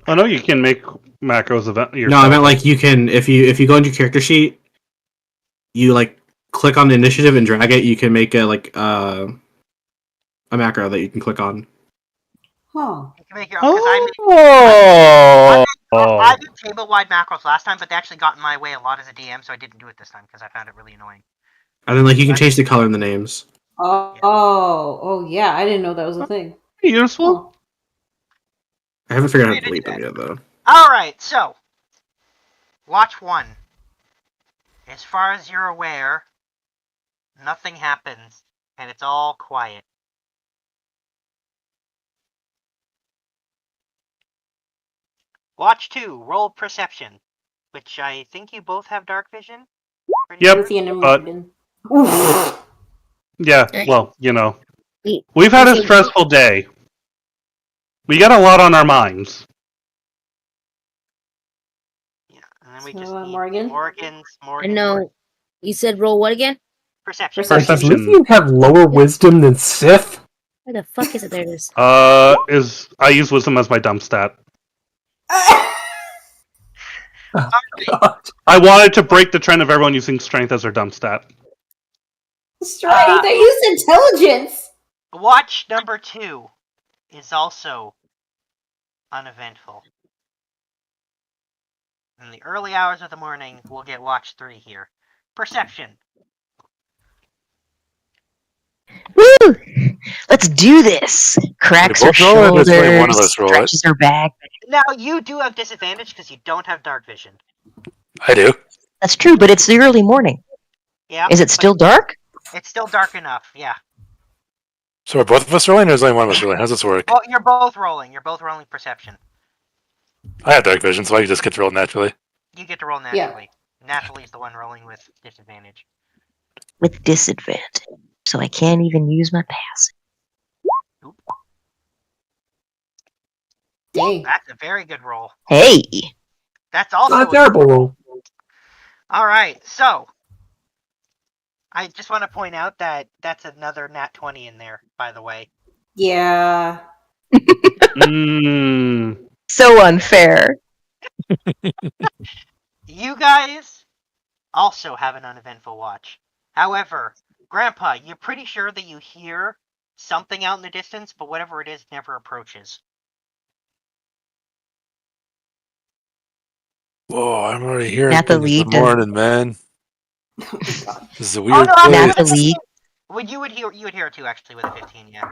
Oh no, you can make macros event yourself. No, I meant like you can if you go into your character sheet, you like click on the initiative and drag it. You can make a macro that you can click on. Huh. You can make your own. I did table-wide macros last time, but they actually got in my way a lot as a DM, so I didn't do it this time because I found it really annoying. And then like you can change the color and the names. Oh, yeah. I didn't know that was a thing. Useful. I haven't figured out how to delete them yet though. All right, so watch 1. As far as you're aware, nothing happens, and it's all quiet. Watch 2, roll perception, which I think you both have dark vision. Yep, Luthien and but Morgan. yeah, well, you know, we've had a stressful day. We got a lot on our minds. Yeah, and then we just need Morgan. I know. You said roll what again? Perception. Does Luthien have lower wisdom than Sith? Where the fuck is it? There it is. I use wisdom as my dump stat. I wanted to break the trend of everyone using strength as their dump stat. Strength. They use intelligence. Watch number 2 is also uneventful. In the early hours of the morning, we'll get watch 3 here. Perception. Woo! Let's do this. Cracks her both roll it, or shoulders, does only one of us roll it? stretches her back. Now, you do have disadvantage because you don't have dark vision. I do. That's true, but it's the early morning. Yeah. Is it still dark? It's still dark enough, yeah. So are both of us rolling, or is only one of us rolling? How's this work? Well, you're both rolling. You're both rolling perception. I have dark vision, so I just get to roll naturally. You get to roll naturally. Naturally is the one rolling with disadvantage. With disadvantage. So I can't even use my pass. Oops. Dang. That's a very good roll. Hey. That's also Not a terrible roll. All right, so I just want to point out that that's another nat 20 in there, by the way. Yeah. So unfair. You guys also have an uneventful watch. However, Grandpa, you're pretty sure that you hear something out in the distance, but whatever it is never approaches. Whoa, I'm already hearing Nathalie things in the does- morning, man. God. This is a weird no, place. Nathalie, Well, you would hear it too, actually, with a 15, yeah.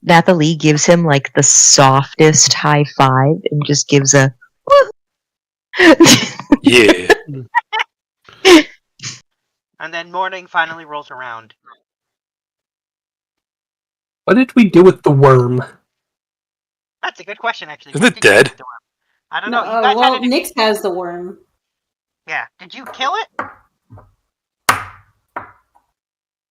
Nathalie gives him like the softest high five and just gives a Yeah. And then morning finally rolls around. What did we do with the worm? That's a good question, actually. Is What it did you do dead? with the worm? I don't No, know. You guys well, had to... Nyx has the worm. Yeah. Did you kill it?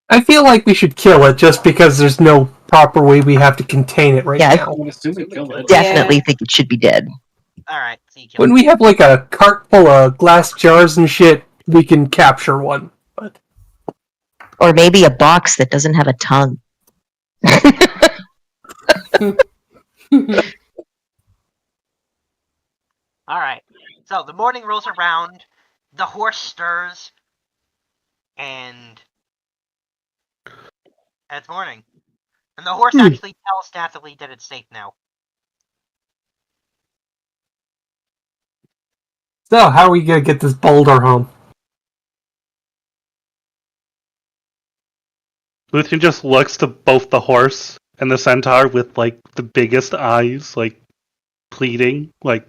I feel like we should kill it just because there's no proper way we have to contain it right Yeah, now. would assume we killed it. definitely think it should be dead. Alright, so you killed When we have like a cart full of glass jars and shit, we can capture one. But Or maybe a box that doesn't have a tongue. Alright. So the morning rolls around, the horse stirs, and it's morning. And the horse actually tells Nathalie that it's safe now. so, how are we gonna get this boulder home? Luthien just looks to both the horse and the centaur with like the biggest eyes, like pleading, like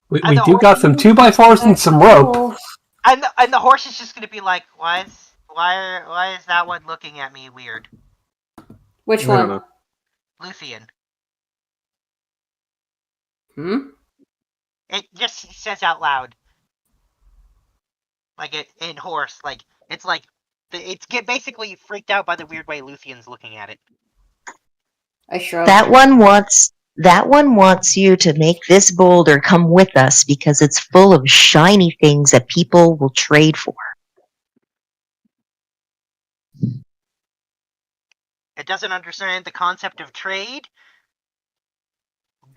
We And the do horse- got some 2x4s and some rope. And the horse is just gonna be like, why is that one looking at me weird? Which I don't one? know. Luthien. Hmm? It just says out loud. Like it in horse, like it's like it's basically freaked out by the weird way Luthien's looking at it. I shrug. That one wants you to make this boulder come with us because it's full of shiny things that people will trade for. It doesn't understand the concept of trade,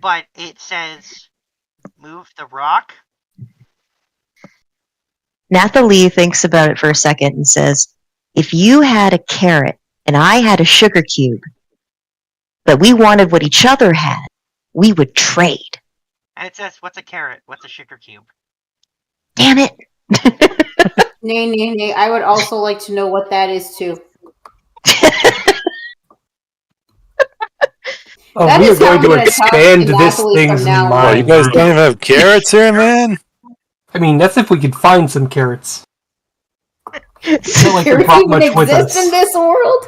but it says move the rock. Nathalie thinks about it for a second and says, if you had a carrot and I had a sugar cube, but we wanted what each other had, we would trade. And it says, what's a carrot? What's a sugar cube? Damn it. Nay. I would also like to know what that is too. Oh, That we are is how going I'm to gonna talk expand to this Nathalie thing's from now on. Well, you mind. guys don't even have carrots here, man? I mean, that's if we could find some carrots. Does like we carrots brought even much with exist us. in this world?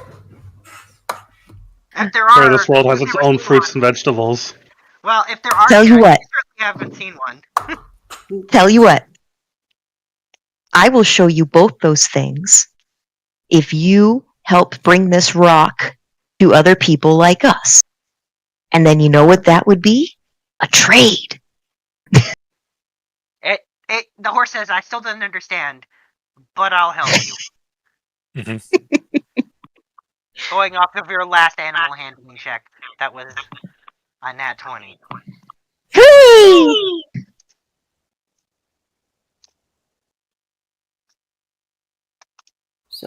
If there sorry, are, this world has we've its never own seen fruits one. and vegetables. Well, if there are, Tell you carrots, what. we certainly haven't seen one. Tell you what. I will show you both those things if you help bring this rock to other people like us. And then you know what that would be? A trade. The horse says, I still don't understand, but I'll help you. Going off of your last animal handling check, that was a nat 20. Hey!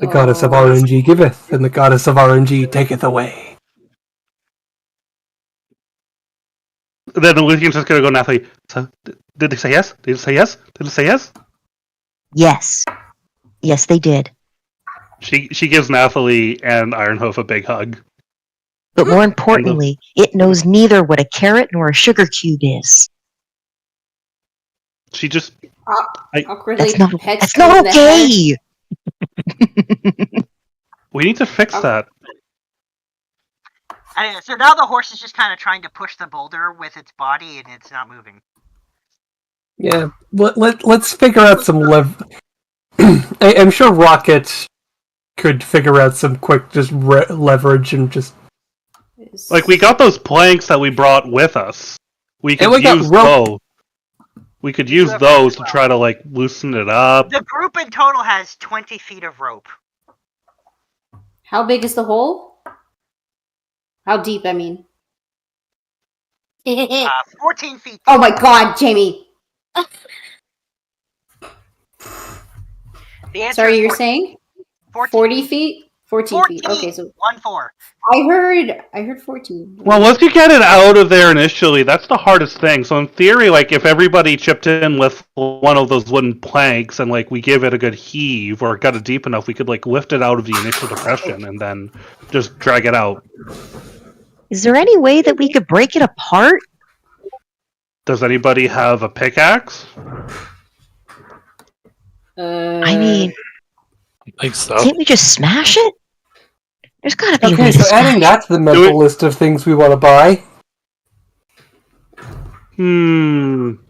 The goddess of RNG giveth, and the goddess of RNG taketh away. Then Luthien's just gonna go, Nathalie. So, did they say yes? Did they say yes? Did they say yes? Yes. Yes, they did. She gives Nathalie and Ironhoof a big hug. But more importantly, it knows neither what a carrot nor a sugar cube is. She just Awkwardly That's not, pets that's you not in the head. okay! we need to fix that. Anyway, so now the horse is just kind of trying to push the boulder with its body, and it's not moving. Yeah, let's figure out some I'm sure Rocket could figure out some quick just leverage and just Like, we got those planks that we brought with us. We could we got use rope. those. We could use those to try to, like, loosen it up. The group in total has 20 feet of rope. How big is the hole? How deep, I mean? 14 feet. Oh my god, Jamie! The answer Sorry, is you're 14. saying? 14. 40 feet? 14 feet. Okay, so 1-4. I heard 14. Well, once you get it out of there initially, that's the hardest thing. So in theory, like, if everybody chipped in with one of those wooden planks and, like, we give it a good heave or got it deep enough, we could, like, lift it out of the initial depression and then just drag it out. Is there any way that we could break it apart? Does anybody have a pickaxe? I mean, I think so. can't we just smash it? There's gotta be a Okay, way to so adding smash that to the mental list of things we want to buy.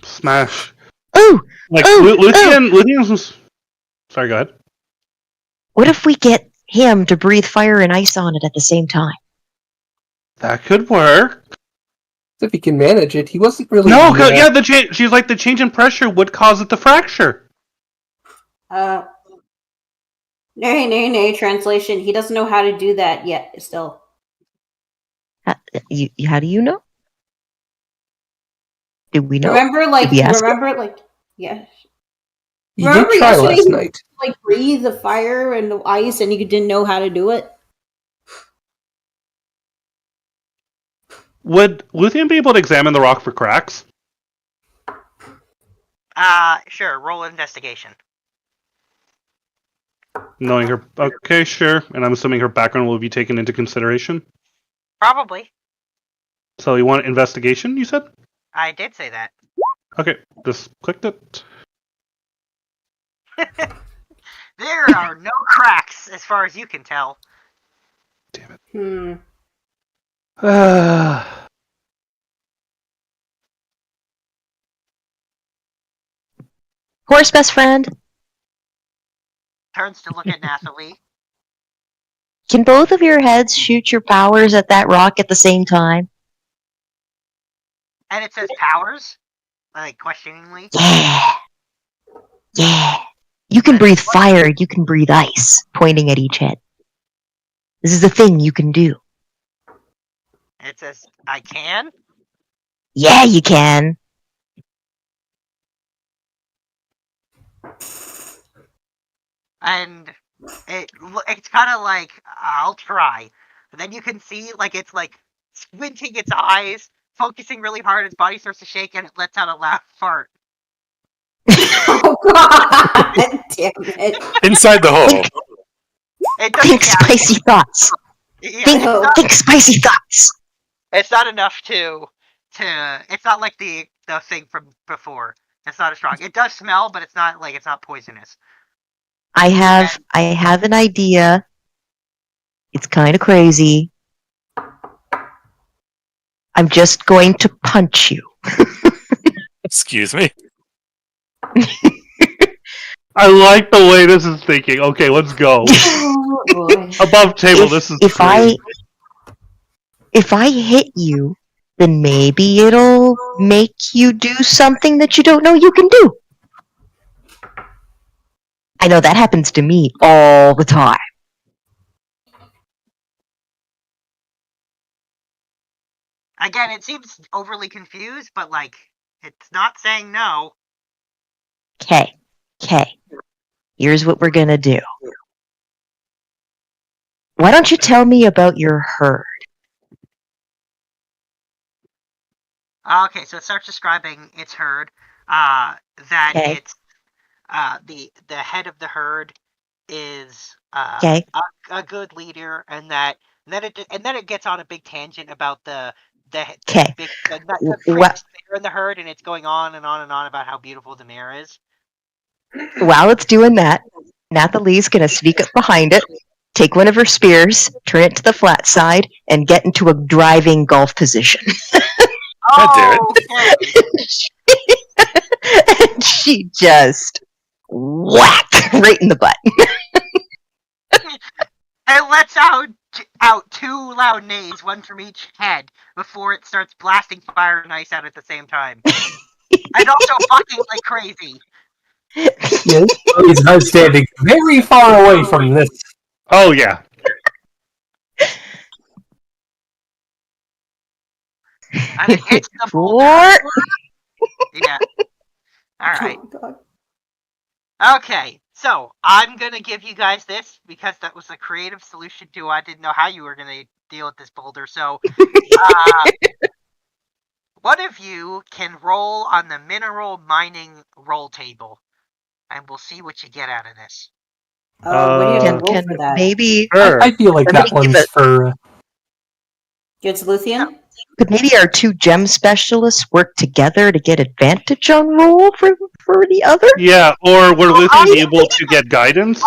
Smash. Ooh! Like, ooh, Lucian's... Sorry, go ahead. What if we get him to breathe fire and ice on it at the same time? That could work. If he can manage it, he wasn't really. No, yeah, she's like, the change in pressure would cause it to fracture. Nay, translation. He doesn't know how to do that yet, still. How do you know? Do we know? Remember, yeah. You Remember did try yesterday last he night. like breathe the fire and the ice, and you didn't know how to do it. Would Luthien be able to examine the rock for cracks? Sure. Roll investigation. Knowing her... Okay, sure. And I'm assuming her background will be taken into consideration? Probably. So you want investigation, you said? I did say that. Okay, just clicked it. There are no cracks, as far as you can tell. Damn it. Horse best friend, Turns to look at Nathalie. can both of your heads shoot your powers at that rock at the same time? And it says powers? Like, questioningly. Yeah. Yeah. You can breathe fire, you can breathe ice, pointing at each head. This is a thing you can do. It says, I can? Yeah, you can. And it's kind of like, I'll try. And then you can see, like, it's like squinting its eyes, focusing really hard, its body starts to shake, and it lets out a loud fart. Oh god! Damn it! Inside the hole. Think spicy thoughts. Yeah, Think spicy thoughts. it's not enough to. It's not like the thing from before. It's not as strong. It does smell, but it's not poisonous. I have an idea. It's kind of crazy. I'm just going to punch you. Excuse me. I like the way this is thinking. Okay, let's go. Oh, boy. Above table, this is if great. if I hit you, then maybe it'll make you do something that you don't know you can do. I know that happens to me all the time. Again, it seems overly confused, but like it's not saying no. Okay. Here's what we're gonna do. Why don't you tell me about your herd? Okay, so it starts describing its herd. That Okay. it's the head of the herd is Okay. a good leader, and then it gets on a big tangent about the Okay. big What? mare in the herd, and it's going on and on and on about how beautiful the mare is. While it's doing that, Nathalie's gonna sneak up behind it, take one of her spears, turn it to the flat side, and get into a driving golf position. God damn Okay. And she just whack right in the butt. It lets out out 2 loud neighs, one from each head, before it starts blasting fire and ice out at the same time. And also fucking like crazy. Yes, please, I'm standing very far away from this. Oh yeah. And it hits the boulder. Four. Yeah. Alright. Oh, God. Okay, so I'm gonna give you guys this because that was a creative solution to I didn't know how you were gonna deal with this boulder. So, one of you can roll on the mineral mining roll table, and we'll see what you get out of this. What do you have to roll Can for that? maybe Sure. I feel like that Somebody give one's it- for. It's Luthien? could maybe our 2 gem specialists work together to get advantage on roll for the other? Yeah, or will Oh, Luthien be able to get guidance?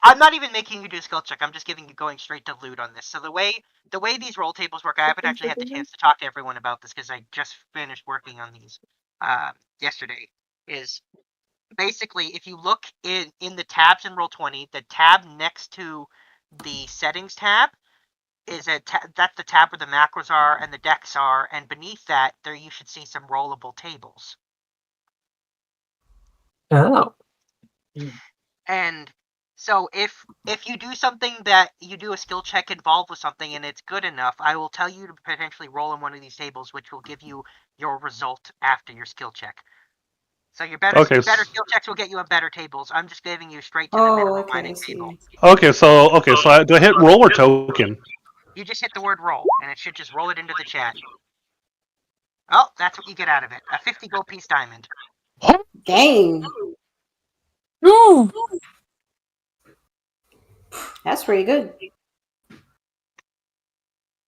I'm not even making you do a skill check. I'm just going straight to loot on this. So the way these roll tables work, I haven't actually had the chance to talk to everyone about this because I just finished working on these yesterday. Is basically if you look in the tabs in Roll20, the tab next to the settings tab is that's the tab where the macros are and the decks are, and beneath that there you should see some rollable tables. Oh. And so if you do something that you do a skill check involved with something and it's good enough, I will tell you to potentially roll on one of these tables, which will give you your result after your skill check. So your better skill checks will get you on better tables. I'm just giving you straight to the mineral mining table. Okay, so do I hit roll or token? You just hit the word roll, and it should just roll it into the chat. Oh, that's what you get out of it. A 50 gold piece diamond. Dang. No. That's pretty good.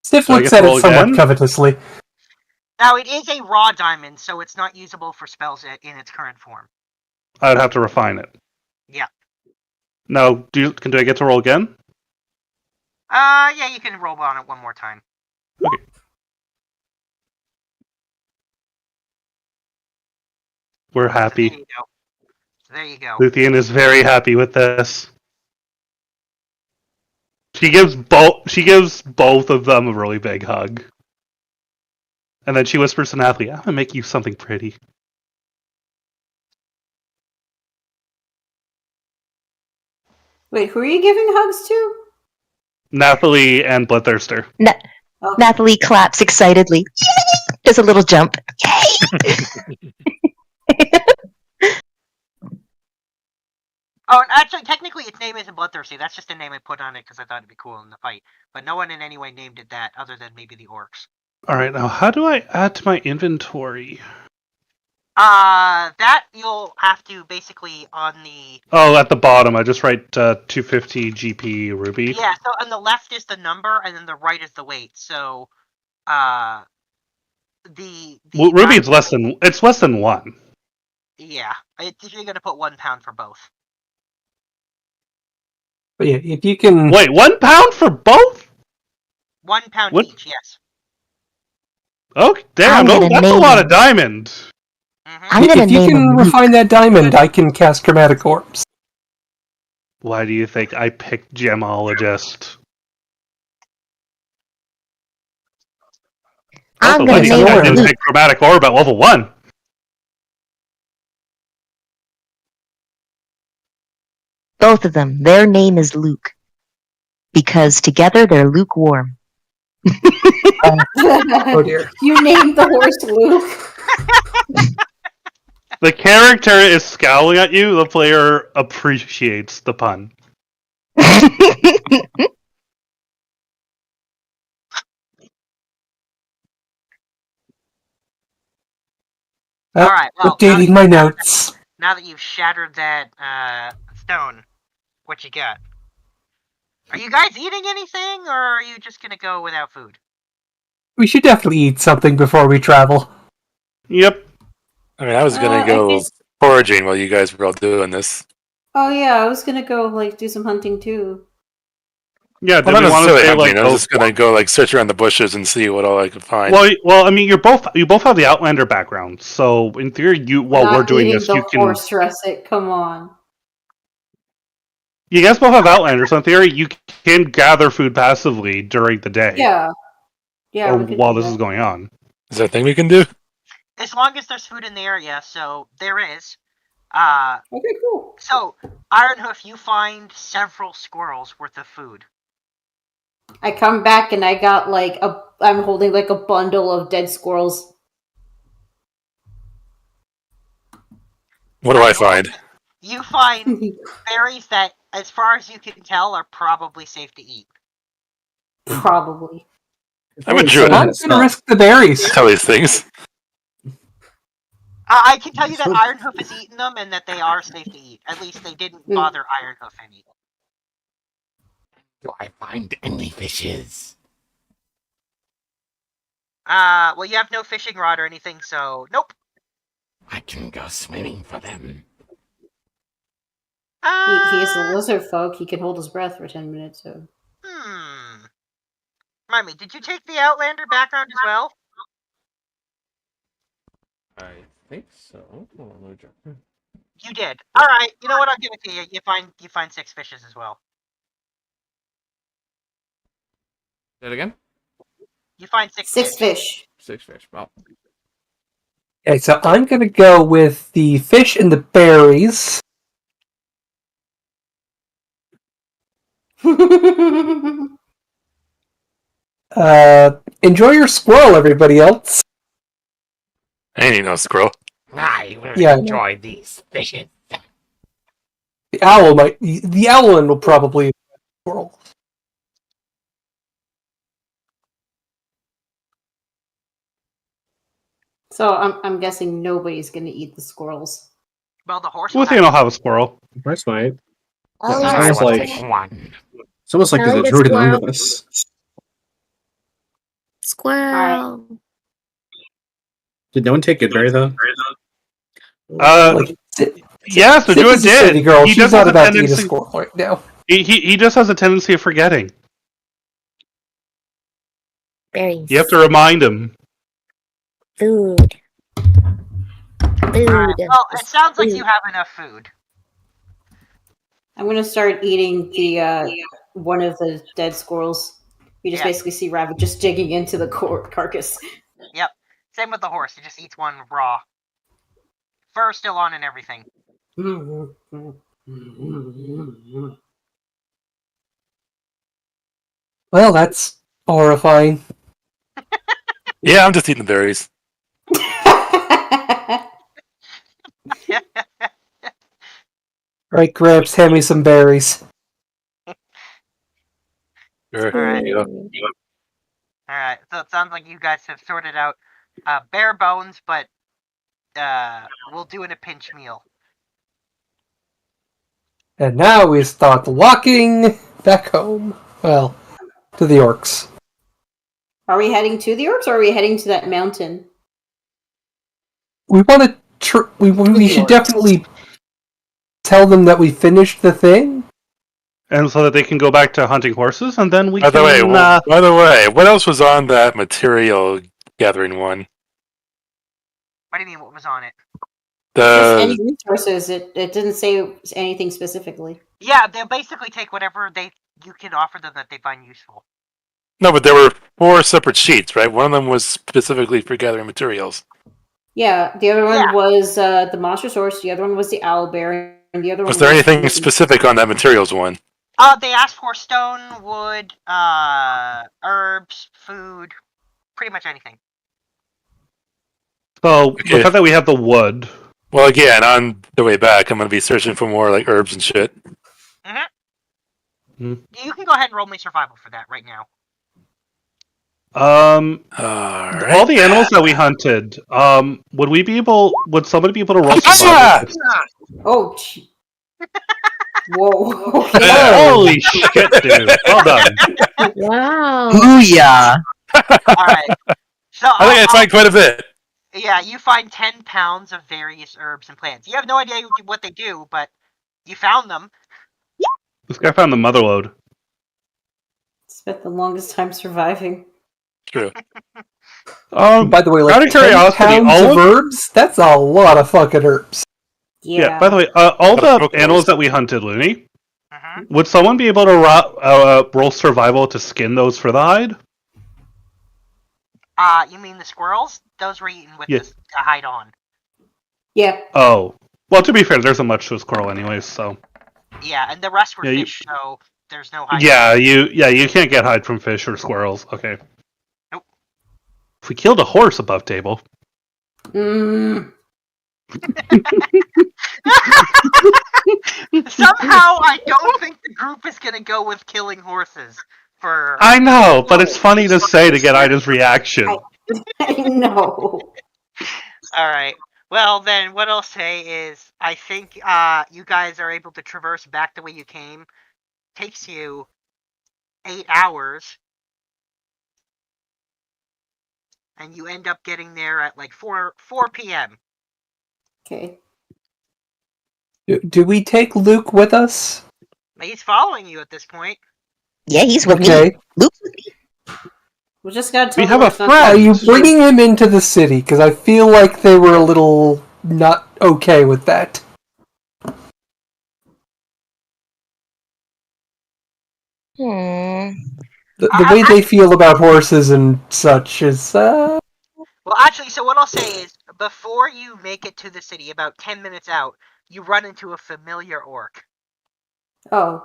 Stiff Do I looks get at to it roll somewhat again? covetously. Now, it is a raw diamond, so it's not usable for spells in its current form. I'd have to refine it. Yeah. Now, do I get to roll again? Yeah, you can roll on it one more time. Okay. We're happy. There you go. Luthien is very happy with this. She gives both of them a really big hug. And then she whispers to Nathalie, I'm gonna make you something pretty. Wait, who are you giving hugs to? Nathalie and Bloodthirster. Nathalie claps excitedly. Yay! Does a little jump. Yay! Oh, and actually, technically, its name isn't Bloodthirsty. That's just a name I put on it because I thought it'd be cool in the fight. But no one in any way named it that, other than maybe the orcs. Alright, now how do I add to my inventory? That you'll have to basically on the... Oh, at the bottom, I just write 250 GP Ruby. Yeah, so on the left is the number, and then the right is the weight. So, Ruby is less than 1. Yeah, you're gonna put 1 pound for both. But yeah, if you can. Wait, 1 pound for both? 1 pound What? each, yes. Oh, damn, that's a lot of diamond. If you can refine that diamond, I can cast Chromatic Orbs. Why do you think I picked Gemologist? I'm Also, gonna why do you think I name didn't Luke. pick Chromatic Orb at level 1? Both of them. Their name is Luke. Because together they're lukewarm. Oh dear. You named the horse Luke. The character is scowling at you, the player appreciates the pun. Alright, well, Updating my notes. now that you've shattered that stone, what you got? Are you guys eating anything, or are you just gonna go without food? We should definitely eat something before we travel. Yep. I mean, I was gonna I go guess- foraging while you guys were all doing this. Oh yeah, I was gonna go do some hunting too. Yeah, Well, do not we want to necessarily say, hunting. like, I was just gonna go search around the bushes and see what all I could find. Well, I mean, you both have the Outlander background, so in theory, while Not we're doing eating this, the you can. horse russet. Come on. You guys both have Outlanders, so in theory, you can gather food passively during the day. Yeah. Yeah. Or we could while do this that. is going on. Is there a thing we can do? As long as there's food in the area, so there is. Okay, cool. So, Ironhoof, you find several squirrels worth of food. I come back and I got I'm holding like a bundle of dead squirrels. What do I find? You find berries that, as far as you can tell, are probably safe to eat. Probably. I'm a druid. I'm gonna risk the berries. Tell these things. I can tell you that Ironhoof has eaten them and that they are safe to eat. At least they didn't bother Ironhoof any. Do I find any fishes? Well, you have no fishing rod or anything, so nope. I can go swimming for them. He is a lizard folk. He can hold his breath for 10 minutes. So. Remind me, did you take the Outlander background as well? I think so. Hold on, let me check. You did. All right. You know what? I'll give it to you. You find 6 fishes as well. Say it again? You find 6 fish. 6 fish. Well, Okay, so I'm gonna go with the fish and the berries. Enjoy your squirrel, everybody else. I ain't eating no squirrel. I will Yeah. enjoy these fishes. The owl might. The owlin will probably squirrel. So I'm guessing nobody's gonna eat the squirrels. Well, the horse. Luthien will have a squirrel. That's right. Oh, Yeah, yeah. it's like one. it's almost like I there's like a a druid squirrel. among us. Squirrel. Did no one take good berry though? Yes, the Zip druid is a city did. girl. He She's just not has a about to eat a tendency. squirrel right now. He just has a tendency of forgetting. Berries. You have to remind him. Food. Food. Well, it sounds like you have enough food. I'm gonna start eating the one of the dead squirrels. You just basically see Rabbit just digging into the carcass. Yep. Same with the horse. He just eats one raw. Fur still on and everything. Well, that's horrifying. Yeah, I'm just eating the berries. Right, Gramps, hand me some berries. Sure. Alright. There you go. Alright, so it sounds like you guys have sorted out bare bones, but we'll do in a pinch meal. And now we start walking back home. Well, to the orcs. Are we heading to the orcs, or are we heading to that mountain? We want to. We should definitely tell them that we finished the thing. And so that they can go back to hunting horses, and then we By can... the way, what else was on that material gathering one? What do you mean, what was on it? Just any resources. It didn't say anything specifically. Yeah, they'll basically take whatever you can offer them that they find useful. No, but there were 4 separate sheets, right? One of them was specifically for gathering materials. Yeah, the other one was the monster source. The other one was the owl bear, and the other one Was there anything specific on that materials one? They asked for stone, wood, herbs, food, pretty much anything. So, the fact that we have the wood... Well, again, on the way back, I'm going to be searching for more like herbs and shit. Mm-hmm. You can go ahead and roll me survival for that right now. All the animals that we hunted, would somebody be able to roll survival? Oh, whoa. Okay. Holy shit, dude. Well done. Wow. Booyah! Alright. So I think I find quite a bit. Yeah, you find 10 pounds of various herbs and plants. You have no idea what they do, but you found them. This guy found the motherlode. Spent the longest time surviving. True. By the way, out like of 10 curiosity, pounds all of herbs? That's a lot of fucking herbs. Yeah, by the way, all the animals that we hunted, Looney, Would someone be able to roll survival to skin those for the hide? You mean the squirrels? Those were eaten with Yeah. the hide on. Yeah. Oh. Well, to be fair, there isn't much to a squirrel anyways, so... Yeah, and the rest were Yeah, fish, so there's no hide. you can't get hide from fish or squirrels. Okay. Nope. If we killed a horse above table... Somehow, I don't think the group is gonna go with killing horses for. I know, but it's funny to say to get Ida's reaction. I know. All right. Well, then, what I'll say is, I think you guys are able to traverse back the way you came. Takes you 8 hours, and you end up getting there at like 4 p.m. Okay. Do we take Luke with us? He's following you at this point. Yeah, he's with Okay. me. Luke's with me. We just gotta tell We them have a it's not- friend. Are you bringing him into the city? Because I feel like they were a little not okay with that. Hmm. The way they feel about horses and such is, Well, actually, so what I'll say is, before you make it to the city, about 10 minutes out, you run into a familiar orc. Oh.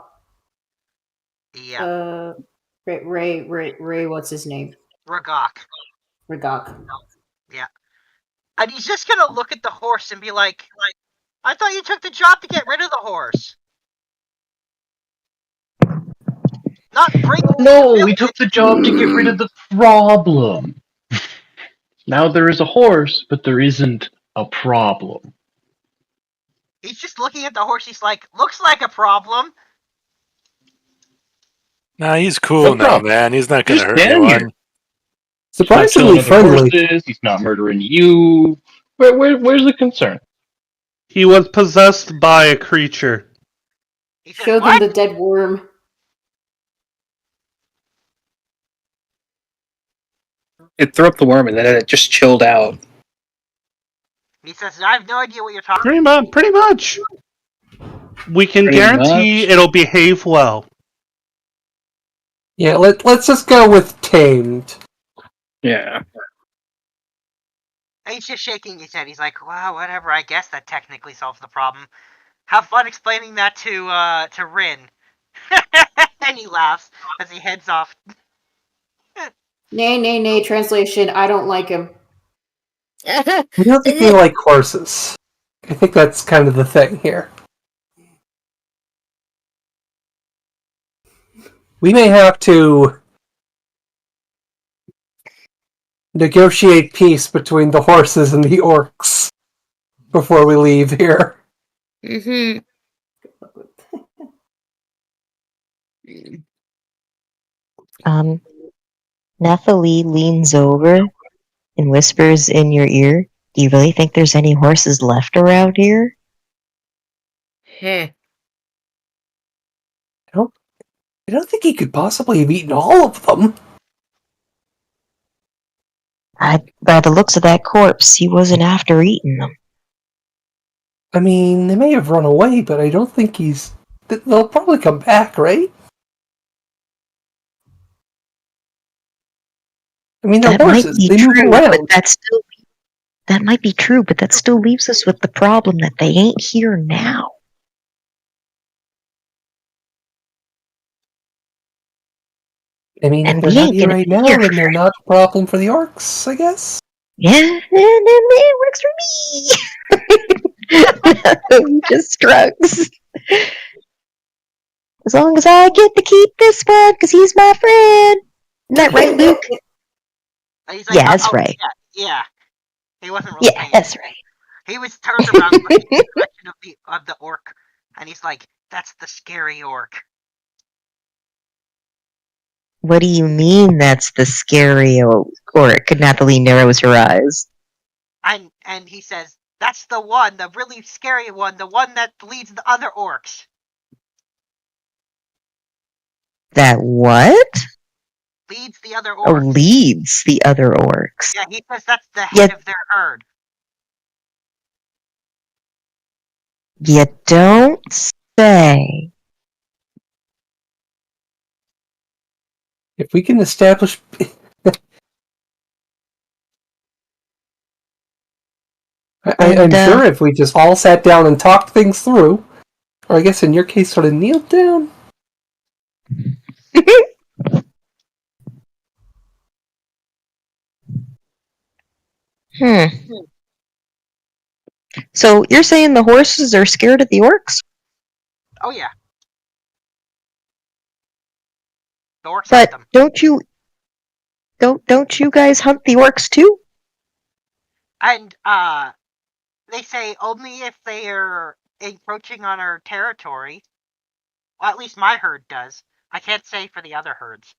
Yeah. Ray, what's his name? Ragok. Yeah. And he's just gonna look at the horse and be like, I thought you took the job to get rid of the horse. Not bring. No, we took the job to get rid of the problem. Now there is a horse, but there isn't a problem. He's just looking at the horse. He's like, looks like a problem. Nah, he's cool No now, problem. man. He's not gonna Just hurt stand anyone. here. surprisingly He's not killing other friendly. horses, he's not murdering you. Where's the concern? He was possessed by a creature. He says, Show them what? the dead worm. It threw up the worm and then it just chilled out. He says, I have no idea what you're talking Pretty much. We can Pretty guarantee much. it'll behave well. Yeah, let's just go with tamed. Yeah. And he's just shaking his head. He's like, wow, whatever. I guess that technically solves the problem. Have fun explaining that to Rin. And he laughs as he heads off. Nay. Translation, I don't like him. I don't think they like horses. I think that's kind of the thing here. We may have to negotiate peace between the horses and the orcs before we leave here. Mm-hmm. Nathalie leans over and whispers in your ear, "Do you really think there's any horses left around here?" Heh. I don't think he could possibly have eaten all of them. By the looks of that corpse, he wasn't after eating them. I mean, they may have run away, but I don't think he's... They'll probably come back, right? I mean, they're That might horses. be They move true, around. but that might be true, but that still leaves us with the problem that they ain't here now. I mean, if And they're we not ain't here gonna right be now, here then they're not a problem for the orcs, I guess. Yeah, and it works for me. He just shrugs. As long as I get to keep this one, because he's my friend. Isn't that right, Luke? And he's like, Yeah, that's right. Yeah. He wasn't really Yeah, paying that's right. He was turned around looking in the direction of the orc, and he's like, that's the scary orc. What do you mean that's the scary orc? Nathalie narrows her eyes. And he says, that's the one, the really scary one, the one that leads the other orcs. That what? Leads the other Oh, orcs. leads the other orcs. Yeah, he says that's the head of their herd. You don't say. If we can establish... I'm sure if we just all sat down and talked things through, or I guess in your case sort of kneeled down. So you're saying the horses are scared of the orcs? Oh yeah. The orcs But hunt them. don't you guys hunt the orcs too? And they say only if they are encroaching on our territory. Well, at least my herd does. I can't say for the other herds.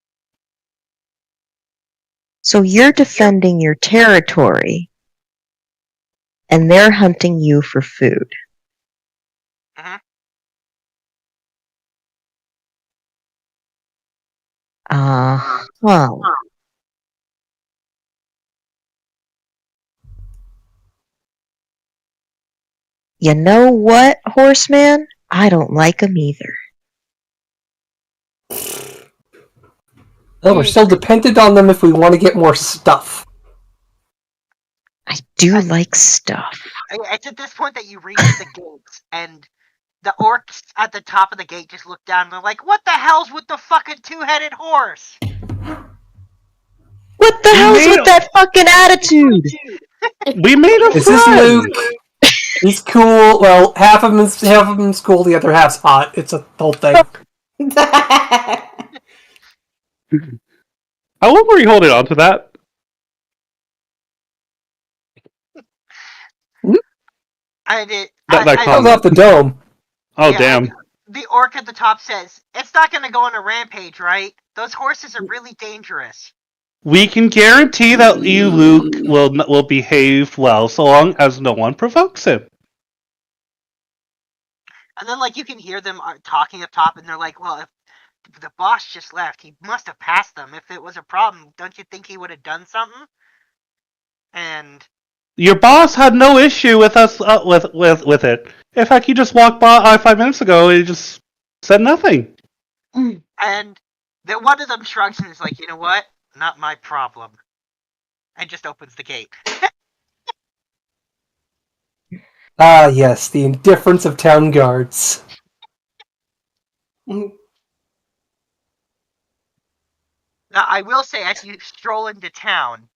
So you're defending your territory, and they're hunting you for food. Mm-hmm. Well. You know what, Horseman? I don't like them either. Well, we're still dependent on them if we want to get more stuff. I do like stuff. It's at this point that you reach the gates, and the orcs at the top of the gate just look down and they're like, what the hell's with the fucking two-headed horse? What the hell's with that fucking attitude? We made a This is friend. Luke. He's cool. Well, half of him's cool, the other half's hot. It's a whole thing. How long were you holding on to that? That comes off the dome. Oh, Yeah, damn. The orc at the top says, it's not going to go on a rampage, right? Those horses are really dangerous. We can guarantee that you, Luke, will behave well so long as no one provokes him. And then, like, you can hear them talking up top, and they're like, well, if the boss just left, he must have passed them. If it was a problem, don't you think he would have done something? And Your boss had no issue with us with it. In fact, he just walked by 5 minutes ago. He just said nothing. And then one of them shrugs and is like, you know what? Not my problem. And just opens the gate. Ah, yes, the indifference of town guards. Now, I will say, as you stroll into town,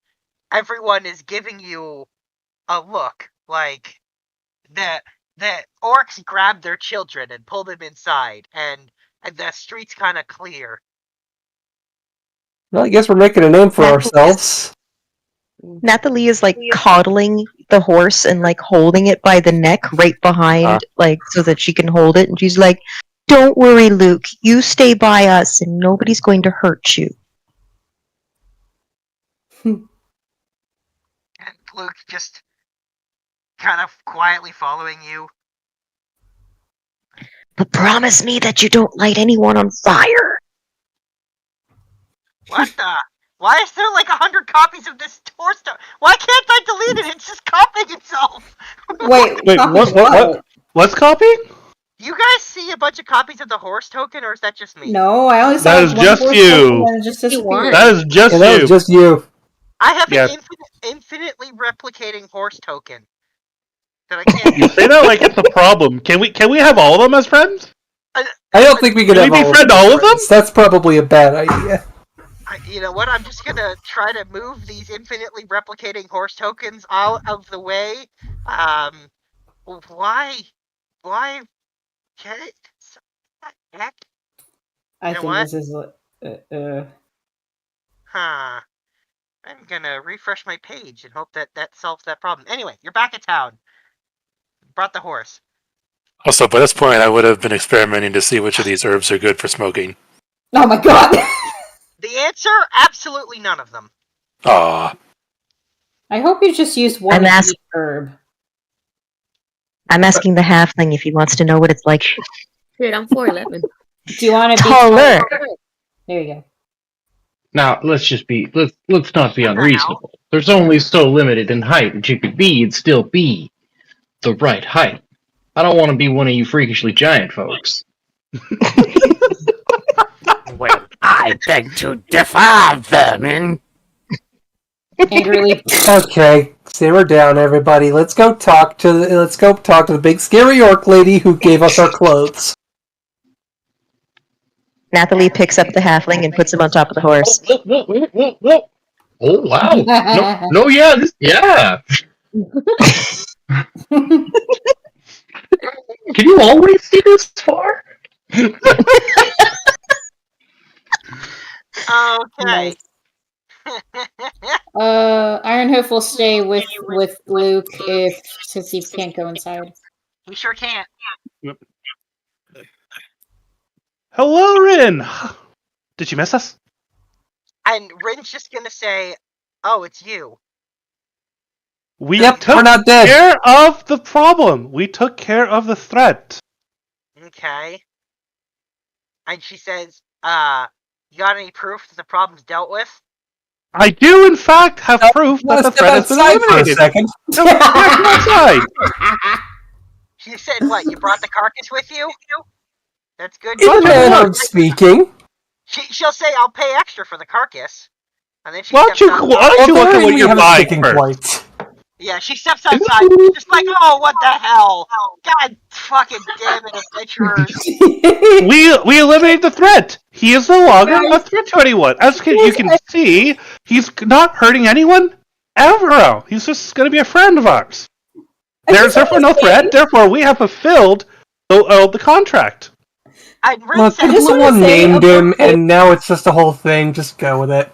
everyone is giving you a look like the orcs grab their children and pull them inside, and the street's kind of clear. Well, I guess we're making a name for ourselves. Nathalie is like coddling the horse and like holding it by the neck right behind, like so that she can hold it. And she's like, "Don't worry, Luke. You stay by us, and nobody's going to hurt you." And Luke just kind of quietly following you. But promise me that you don't light anyone on fire. What the? Why is there like 100 copies of this horse? Why can't I delete it? It's just copying itself. Wait, what? What's copying? You guys see a bunch of copies of the horse token, or is that just me? No, I only saw That is one just horse you. token and it just disappeared. That is just Yeah, that you. was just you. I have Yes. an infinitely replicating horse token that I can't. You say that like it's a problem. Can we have all of them as friends? I don't think we could Can have we befriend all of them? friends. That's probably a bad idea. You know what? I'm just gonna try to move these infinitely replicating horse tokens out of the way. Why? Okay. Heck? I You know think what? this is Huh. I'm gonna refresh my page and hope that solves that problem. Anyway, you're back at town. Brought the horse. Also, by this point, I would have been experimenting to see which of these herbs are good for smoking. Oh my god! The answer: absolutely none of them. Aw. I hope you just used one I'm ask- each herb. I'm asking the halfling if he wants to know what it's like. Dude, I'm 4'11". Do you want to be Taller. There you go. Now let's not be unreasonable. There's only so limited in height that you could be and still be the right height. I don't want to be one of you freakishly giant folks. Well, I I beg to differ, vermin. Angrily. Okay, simmer down, everybody. Let's go talk to the big scary orc lady who gave us our clothes. Nathalie picks up the halfling and puts him on top of the horse. Whoa. Oh wow! No, yeah. Can you always see this far? Okay. Ironhoof will stay with Luke since he can't go inside. He sure can't. Yep. Hello, Rin! Did you miss us? And Rin's just gonna say, "Oh, it's you." We're not dead. Care of the problem. We took care of the threat. Okay. And she says, you got any proof that the problem's dealt with? I do, in fact, have proof that the threat has been eliminated. For a second. No, come outside. She said, what, you brought the carcass with you? That's good. In a manner of speaking. She'll say, I'll pay extra for the carcass. And then she Why don't you look at what you're buying first? Yeah, she steps outside, just like, oh, what the hell? God fucking damn it, adventurers. We eliminated the threat. He is no longer a threat to anyone. As you can see, he's not hurting anyone ever. He's just going to be a friend of ours. There's therefore no threat. Therefore, we have fulfilled the contract. Look, everyone named him, and now it's just a whole thing. Just go with it.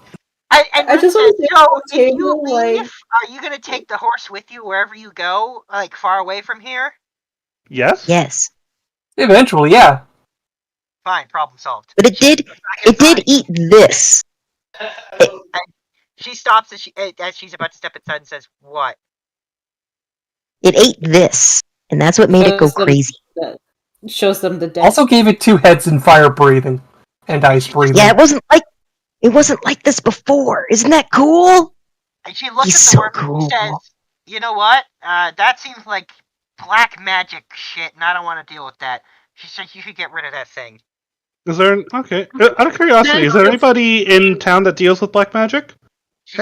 I just want to say, so if you leave, are you going to take the horse with you wherever you go, like far away from here? Yes. Yes. Eventually, yeah. Fine, problem solved. But it did eat this. She stops as she's about to step inside and says, "What?" It ate this, and that's what made it go crazy. Shows them the death. Also gave it 2 heads and fire breathing and ice breathing. Yeah, it wasn't like this before. Isn't that cool? And she looks He's at the so worm cool. and says, "You know what? That seems like black magic shit, and I don't want to deal with that." She said, "You should get rid of that thing." Is there okay? Out of curiosity, is there anybody in town that deals with black magic? She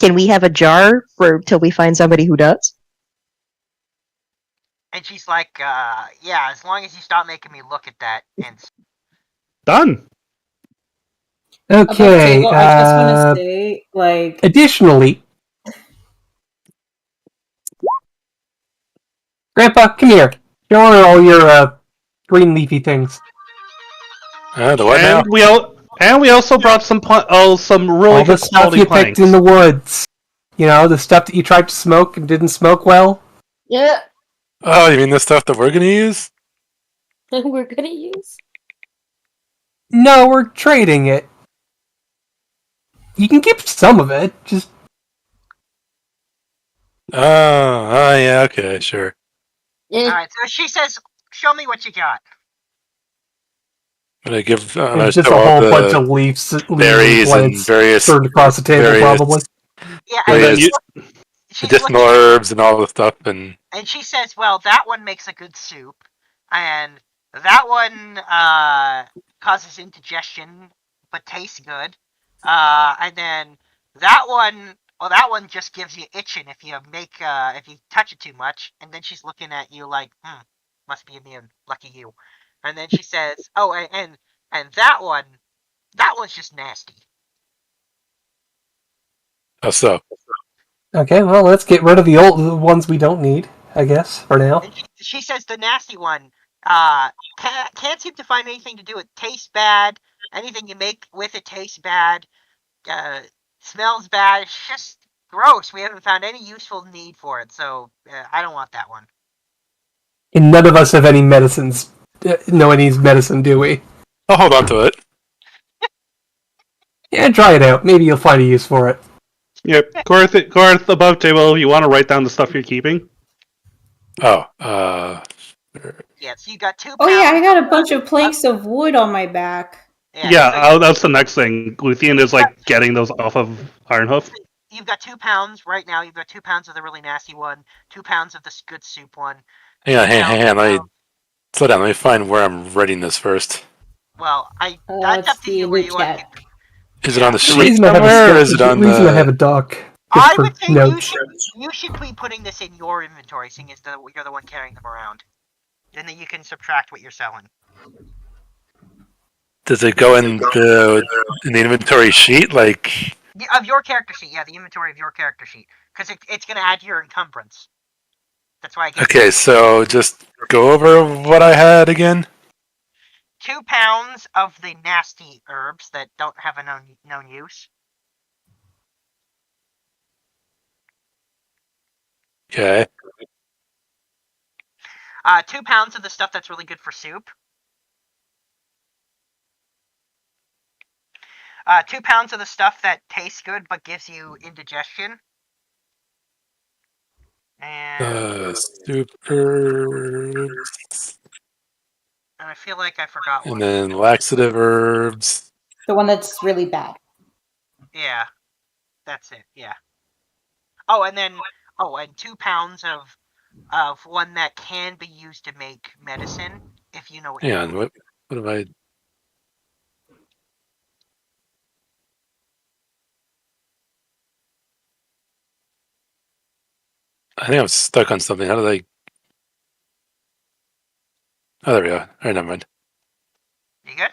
Can we have a jar till we find somebody who does? And she's like, "Yeah, as long as you stop making me look at that." And Done. Okay. I just want to say, like, additionally, Grandpa, come here. Show her all your green leafy things. The what now? And we also brought some really all the good stuff quality you planks. picked in the woods. You know, the stuff that you tried to smoke and didn't smoke well. Yeah. Oh, you mean the stuff that we're gonna use? We're gonna use? No, we're trading it. You can keep some of it, just... Oh, yeah, okay, sure. alright, so she says, "Show me what you got." I'm gonna give It's just a whole bunch of leaves, berries and various turned across the table, probably. Yeah, and various medicinal herbs and all the stuff, and she says, "Well, that one makes a good soup, and that one causes indigestion but tastes good, and then that one just gives you itching if you touch it too much." And then she's looking at you like, must be immune, lucky you. And then she says, "Oh, and that one's just nasty." how so? Okay, well, let's get rid of the old ones we don't need, I guess, for now. And she says the nasty one can't seem to find anything to do it. Tastes bad. Anything you make with it tastes bad. Smells bad. It's just gross. We haven't found any useful need for it, so I don't want that one. And none of us have any medicines. Know any medicine, do we? I'll hold on to it. Yeah, try it out. Maybe you'll find a use for it. Yep, Garth, above table. If you want to write down the stuff you're keeping. Oh, Yeah, so you got 2 pounds. Oh yeah, I got a bunch of planks of wood on my back. Yeah, that's the next thing. Luthien is like getting those off of Ironhoof. You've got 2 pounds right now. You've got 2 pounds of the really nasty one, 2 pounds of the good soup one. hang on. Slow down. Let me find where I'm writing this first. Well, that's up It's to the you where loot you want chat. to keep. Is it on the The sheet reason I have somewhere, or a, is it on reason I have a the? doc is I for would say notes. you should be putting this in your inventory, seeing as you're the one carrying them around, and then you can subtract what you're selling. Does it go in the inventory sheet? Like, Of your character sheet, yeah, the inventory of your character sheet, because it's going to add to your encumbrance. That's why I gave okay, you so just go over what I had again. 2 pounds of the nasty herbs that don't have a known use. Okay. 2 pounds of the stuff that's really good for soup. 2 pounds of the stuff that tastes good but gives you indigestion. And Super. I feel like I forgot And one. then laxative herbs. The one that's really bad. Yeah, that's it. Yeah. Oh, and 2 pounds of one that can be used to make medicine, if you know what you're Hang on, doing. what have I? I think I'm stuck on something. How did I? Oh, there we go. All right, never mind. You good?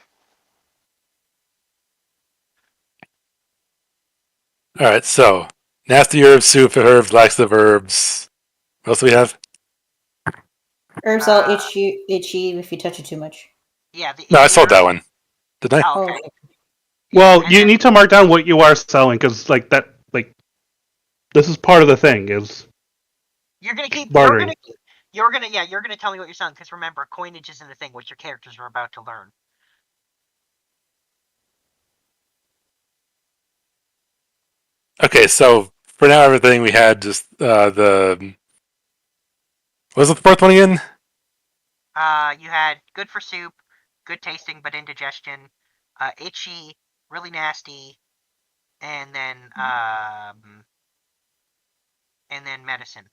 All right, so nasty herbs, soup herbs, laxative herbs. What else do we have? Herbs all itchy if you touch it too much. Yeah, the No, I itchy sold that herbs. one. Didn't I? Oh, okay. Oh, Well, you need to mark down what you are selling because, like that, like this is part of the thing is You're gonna keep. bartering. You're gonna tell me what you're selling because remember, coinage isn't a thing, which your characters are about to learn. Okay, so for now, everything we had just the. What was the fourth one again? You had good for soup, good tasting but indigestion, itchy, really nasty, and then medicine.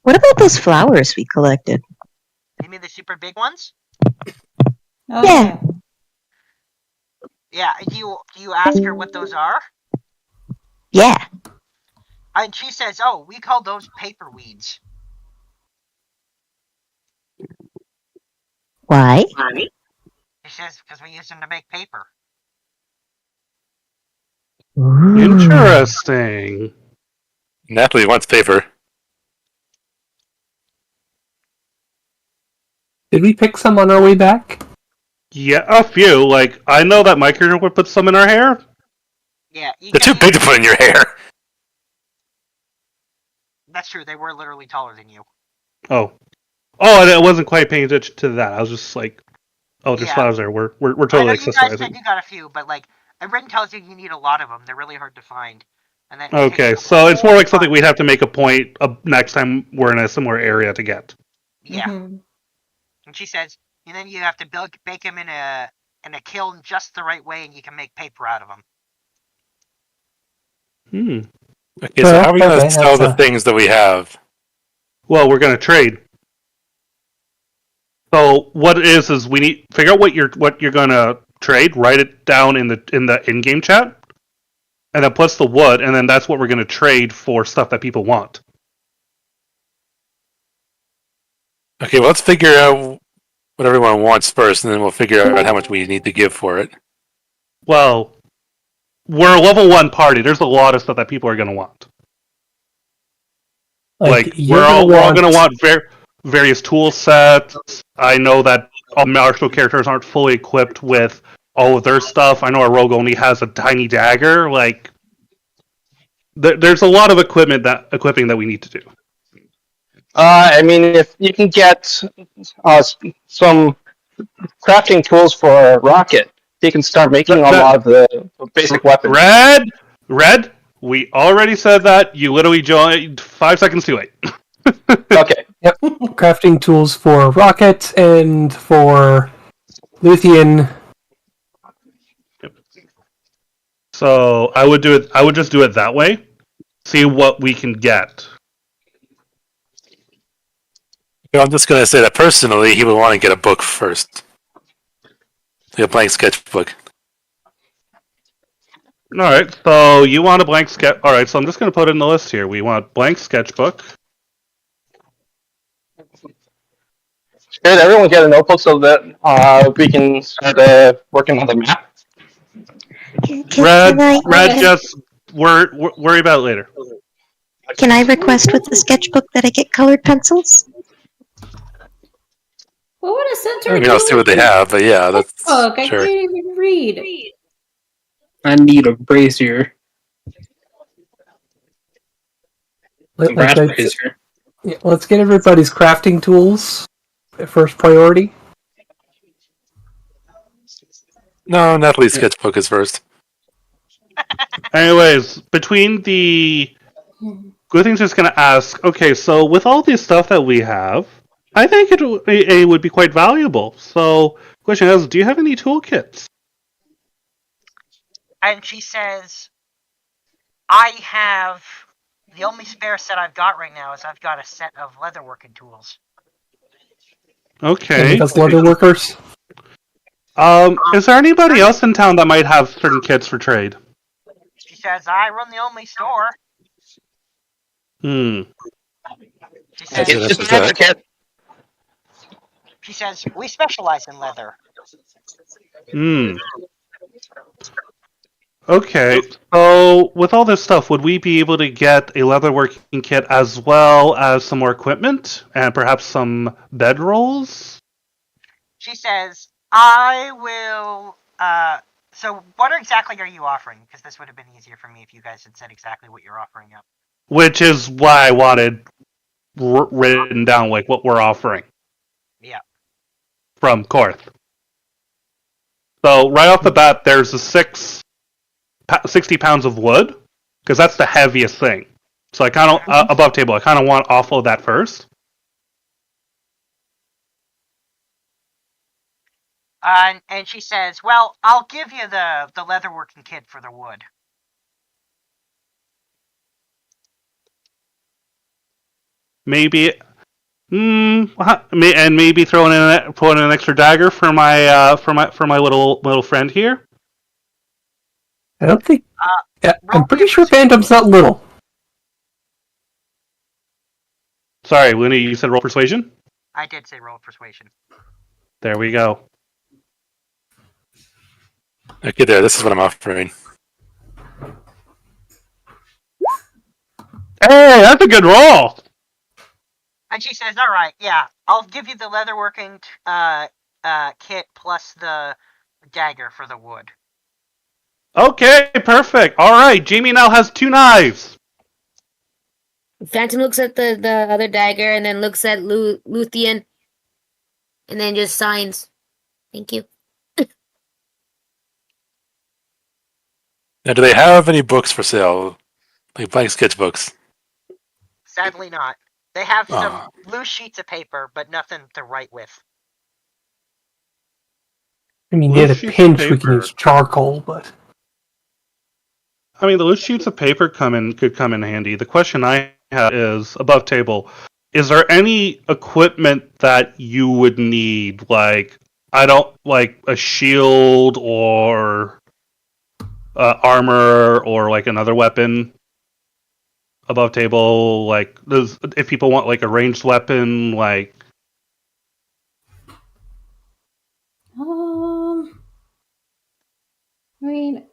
What about those flowers we collected? You mean the super big ones? Oh, Yeah. Yeah. Do you ask her what those are? Yeah. And she says, "Oh, we call those paper weeds." Why? She says, "Because we use them to make paper." Interesting. Natalie wants paper. Did we pick some on our way back? Yeah, a few. Like I know that my character would put some in her hair. Yeah, They're too big to put in your hair. That's true. They were literally taller than you. Oh, I wasn't quite paying attention to that. I was just like, oh, there's Yeah. flowers there. We're I know totally you guys said accessorizing. you got a few, but like everyone tells you need a lot of them. They're really hard to find. And then Okay, so it's more like something we'd have to make a point of next time we're in a similar area to get. Yeah. Mm-hmm. And she says, and then you have to bake them in a kiln just the right way, and you can make paper out of them. Okay, so how are we going to Okay, sell the that's, things that we have? Well, we're going to trade. So what it is we need figure out what you're going to trade. Write it down in the in-game chat, and then plus the wood, and then that's what we're going to trade for stuff that people want. Okay, well, let's figure out what everyone wants first, and then we'll figure out how much we need to give for it. Well, we're a level 1 party. There's a lot of stuff that people are going to want. Like we're all going to want various tool sets. I know that all martial characters aren't fully equipped with all of their stuff. I know our rogue only has a tiny dagger. Like there's a lot of equipping that we need to do. I mean, if you can get some crafting tools for a rocket, you can start making a lot of the basic weapons. Red, we already said that. You literally joined 5 seconds too late. Okay. Yep. Crafting tools for rocket and for Luthien. So I would do it. I would just do it that way. See what we can get. I'm just going to say that personally, he would want to get a book first. Like a blank sketchbook. Alright, so you want a blank sketch. Alright, so I'm just going to put it in the list here. We want blank sketchbook. Did everyone get a notebook so that we can start working on the map? Red, just worry about it later. Can I request with the sketchbook that I get colored pencils? Well, what a center. I mean, I'll see what they have, but yeah, that's Look, I sure. can't even read. I need a brazier. Let's get everybody's crafting tools at first priority. No, Natalie's sketchbook is first. Anyways, between the good things, just gonna ask. Okay, so with all this stuff that we have, I think it would be quite valuable. So, question is, do you have any toolkits? And she says, I have the only spare set I've got right now is I've got a set of leatherworking tools. Okay. Those leather workers. Is there anybody else in town that might have certain kits for trade? She says, I run the only store. She says, she says, we specialize in leather. Okay, so with all this stuff, would we be able to get a leatherworking kit as well as some more equipment and perhaps some bedrolls? She says, I will, so what exactly are you offering? Because this would have been easier for me if you guys had said exactly what you're offering up. Which is why I wanted written down, like, what we're offering. Yeah. From Korth. So, right off the bat, there's a 60 pounds of wood, because that's the heaviest thing. So I kind of, above table, I kind of want to offload that first. And she says, well, I'll give you the leatherworking kit for the wood. Maybe, and maybe throw in an extra dagger for my little friend here. I don't think. I'm pretty sure Phantom's not little. Sorry, Luna, you said roll persuasion? I did say roll persuasion. There we go. Okay, there. This is what I'm offering. Hey, that's a good roll. And she says, all right, yeah, I'll give you the leatherworking kit plus the dagger for the wood. Okay, perfect. All right, Jamie now has 2 knives. Phantom looks at the other dagger and then looks at Luthien and then just signs. Thank you. Now, do they have any books for sale? Like blank sketchbooks? Sadly not. They have some loose sheets of paper, but nothing to write with. I mean, at a pinch, we can use charcoal, but... I mean, the loose sheets of paper could come in handy. The question I have is, above table, is there any equipment that you would need? Like, like a shield or armor or like another weapon above table? Like, if people want like a ranged weapon, like... I mean,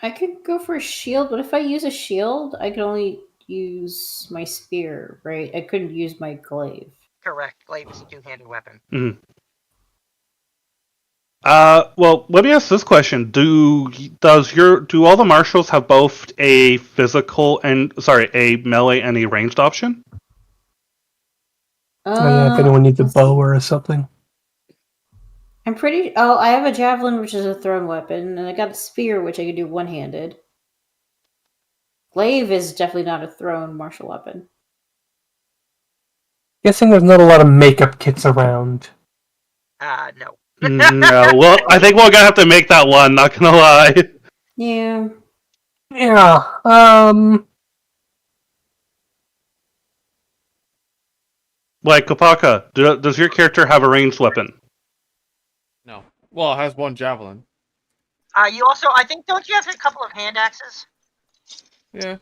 I could go for a shield, but if I use a shield, I can only use my spear, right? I couldn't use my glaive. Correct. Glaive is a two-handed weapon. Mm-hmm. Well, let me ask this question: Do all the marshals have both a a melee and a ranged option? If anyone needs a bow or something. I'm pretty. Oh, I have a javelin, which is a thrown weapon, and I got a spear, which I can do one-handed. Glaive is definitely not a thrown martial weapon. Guessing there's not a lot of makeup kits around. No. No. Well, I think we're gonna have to make that one. Not gonna lie. Yeah. Yeah. Like Kopaka, does your character have a ranged weapon? No. Well, it has one javelin. You also, I think, don't you have a couple of hand axes? Yeah.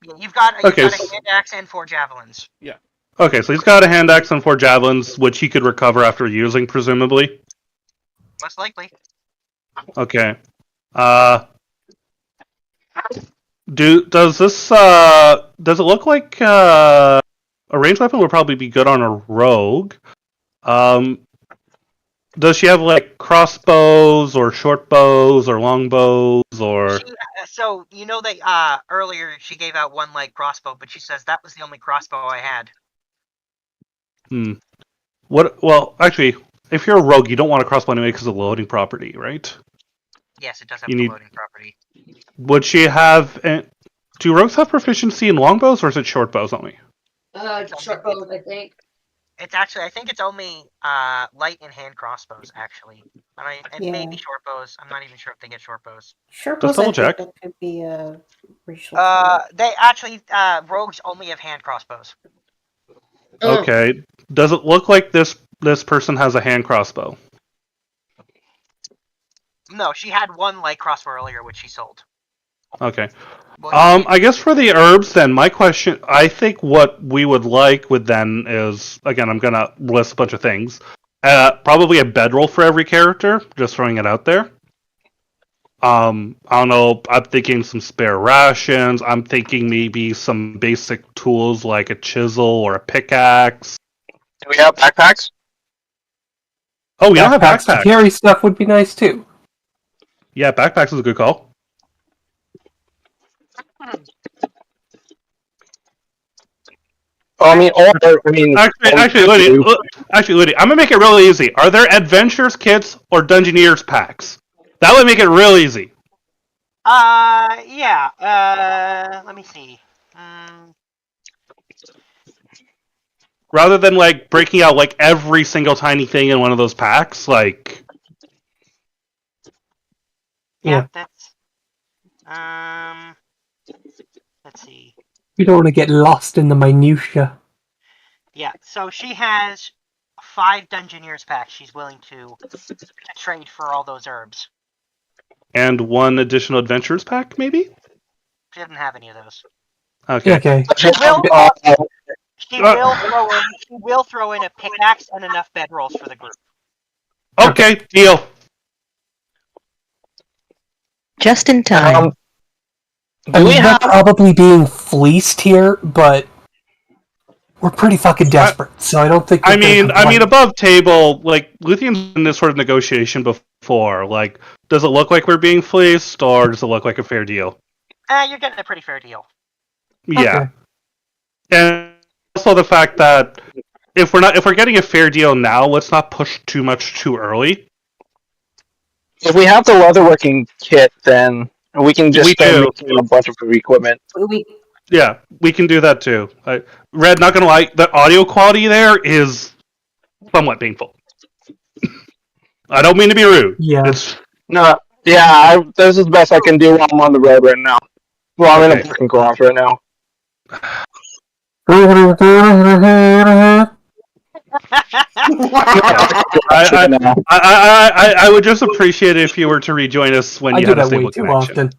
Yeah, you've got a hand axe and 4 javelins. Yeah. Okay, so he's got a hand axe and 4 javelins, which he could recover after using, presumably. Most likely. Okay. Does it look like a ranged weapon would probably be good on a rogue? Does she have like crossbows or short bows or long bows or? So you know that earlier she gave out 1 light crossbow, but she says that was the only crossbow I had. What? Well, actually, if you're a rogue, you don't want a crossbow anyway because of the loading property, right? Yes, it does have the loading property. Would she have? Do rogues have proficiency in longbows or is it short bows only? Short bows, I think. It's actually, I think it's only light and hand crossbows, actually. Maybe short bows. I'm not even sure if they get short bows. Short Just bows, double I check. think that could be a racial. They actually, rogues only have hand crossbows. Okay. Does it look like this person has a hand crossbow? No, she had 1 light crossbow earlier, which she sold. Okay. I guess for the herbs, then my question, I think what we would like would then is, again, I'm gonna list a bunch of things. Probably a bedroll for every character. Just throwing it out there. I don't know. I'm thinking some spare rations. I'm thinking maybe some basic tools like a chisel or a pickaxe. Do we have backpacks? Oh, we don't have Backpacks to backpacks. carry stuff would be nice too. Yeah, backpacks is a good call. I mean, Actually, Liddy, I'm gonna make it really easy. Are there adventures kits or Dungeoneers packs? That would make it real easy. Yeah. Let me see. Rather than like breaking out like every single tiny thing in one of those packs, like. Yeah. That's. Let's see. You don't want to get lost in the minutia. Yeah. So she has 5 Dungeoneers packs. She's willing to trade for all those herbs. And 1 additional adventures pack, maybe? She doesn't have any of those. Okay. She will throw in a pickaxe and enough bedrolls for the group. Okay, deal. Just in time. We're probably being fleeced here, but we're pretty fucking desperate, so I don't think. I mean, above table, like Luthion's in this sort of negotiation before. Like, does it look like we're being fleeced, or does it look like a fair deal? You're getting a pretty fair deal. Yeah, and also the fact that if we're getting a fair deal now, let's not push too much too early. If we have the leatherworking kit, then we can just start making a bunch of equipment. Yeah, we can do that too. Red, not gonna lie, the audio quality there is somewhat painful. I don't mean to be rude. Yeah. This is the best I can do while I'm on the road right now. Well, I'm in a parking garage right now. I would just appreciate it if you were to rejoin us when you had a stable connection.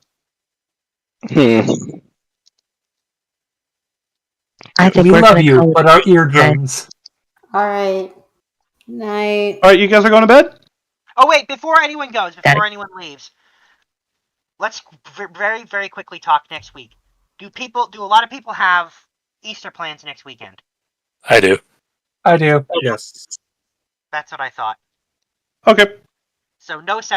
I think we we're love gonna you, call but it our eardrums. All right. Night. All right, you guys are going to bed? Oh wait, before anyone goes, before anyone leaves, let's very, very quickly talk next week. Do a lot of people have Easter plans next weekend? I do. I do. Yes. That's what I thought. Okay. So no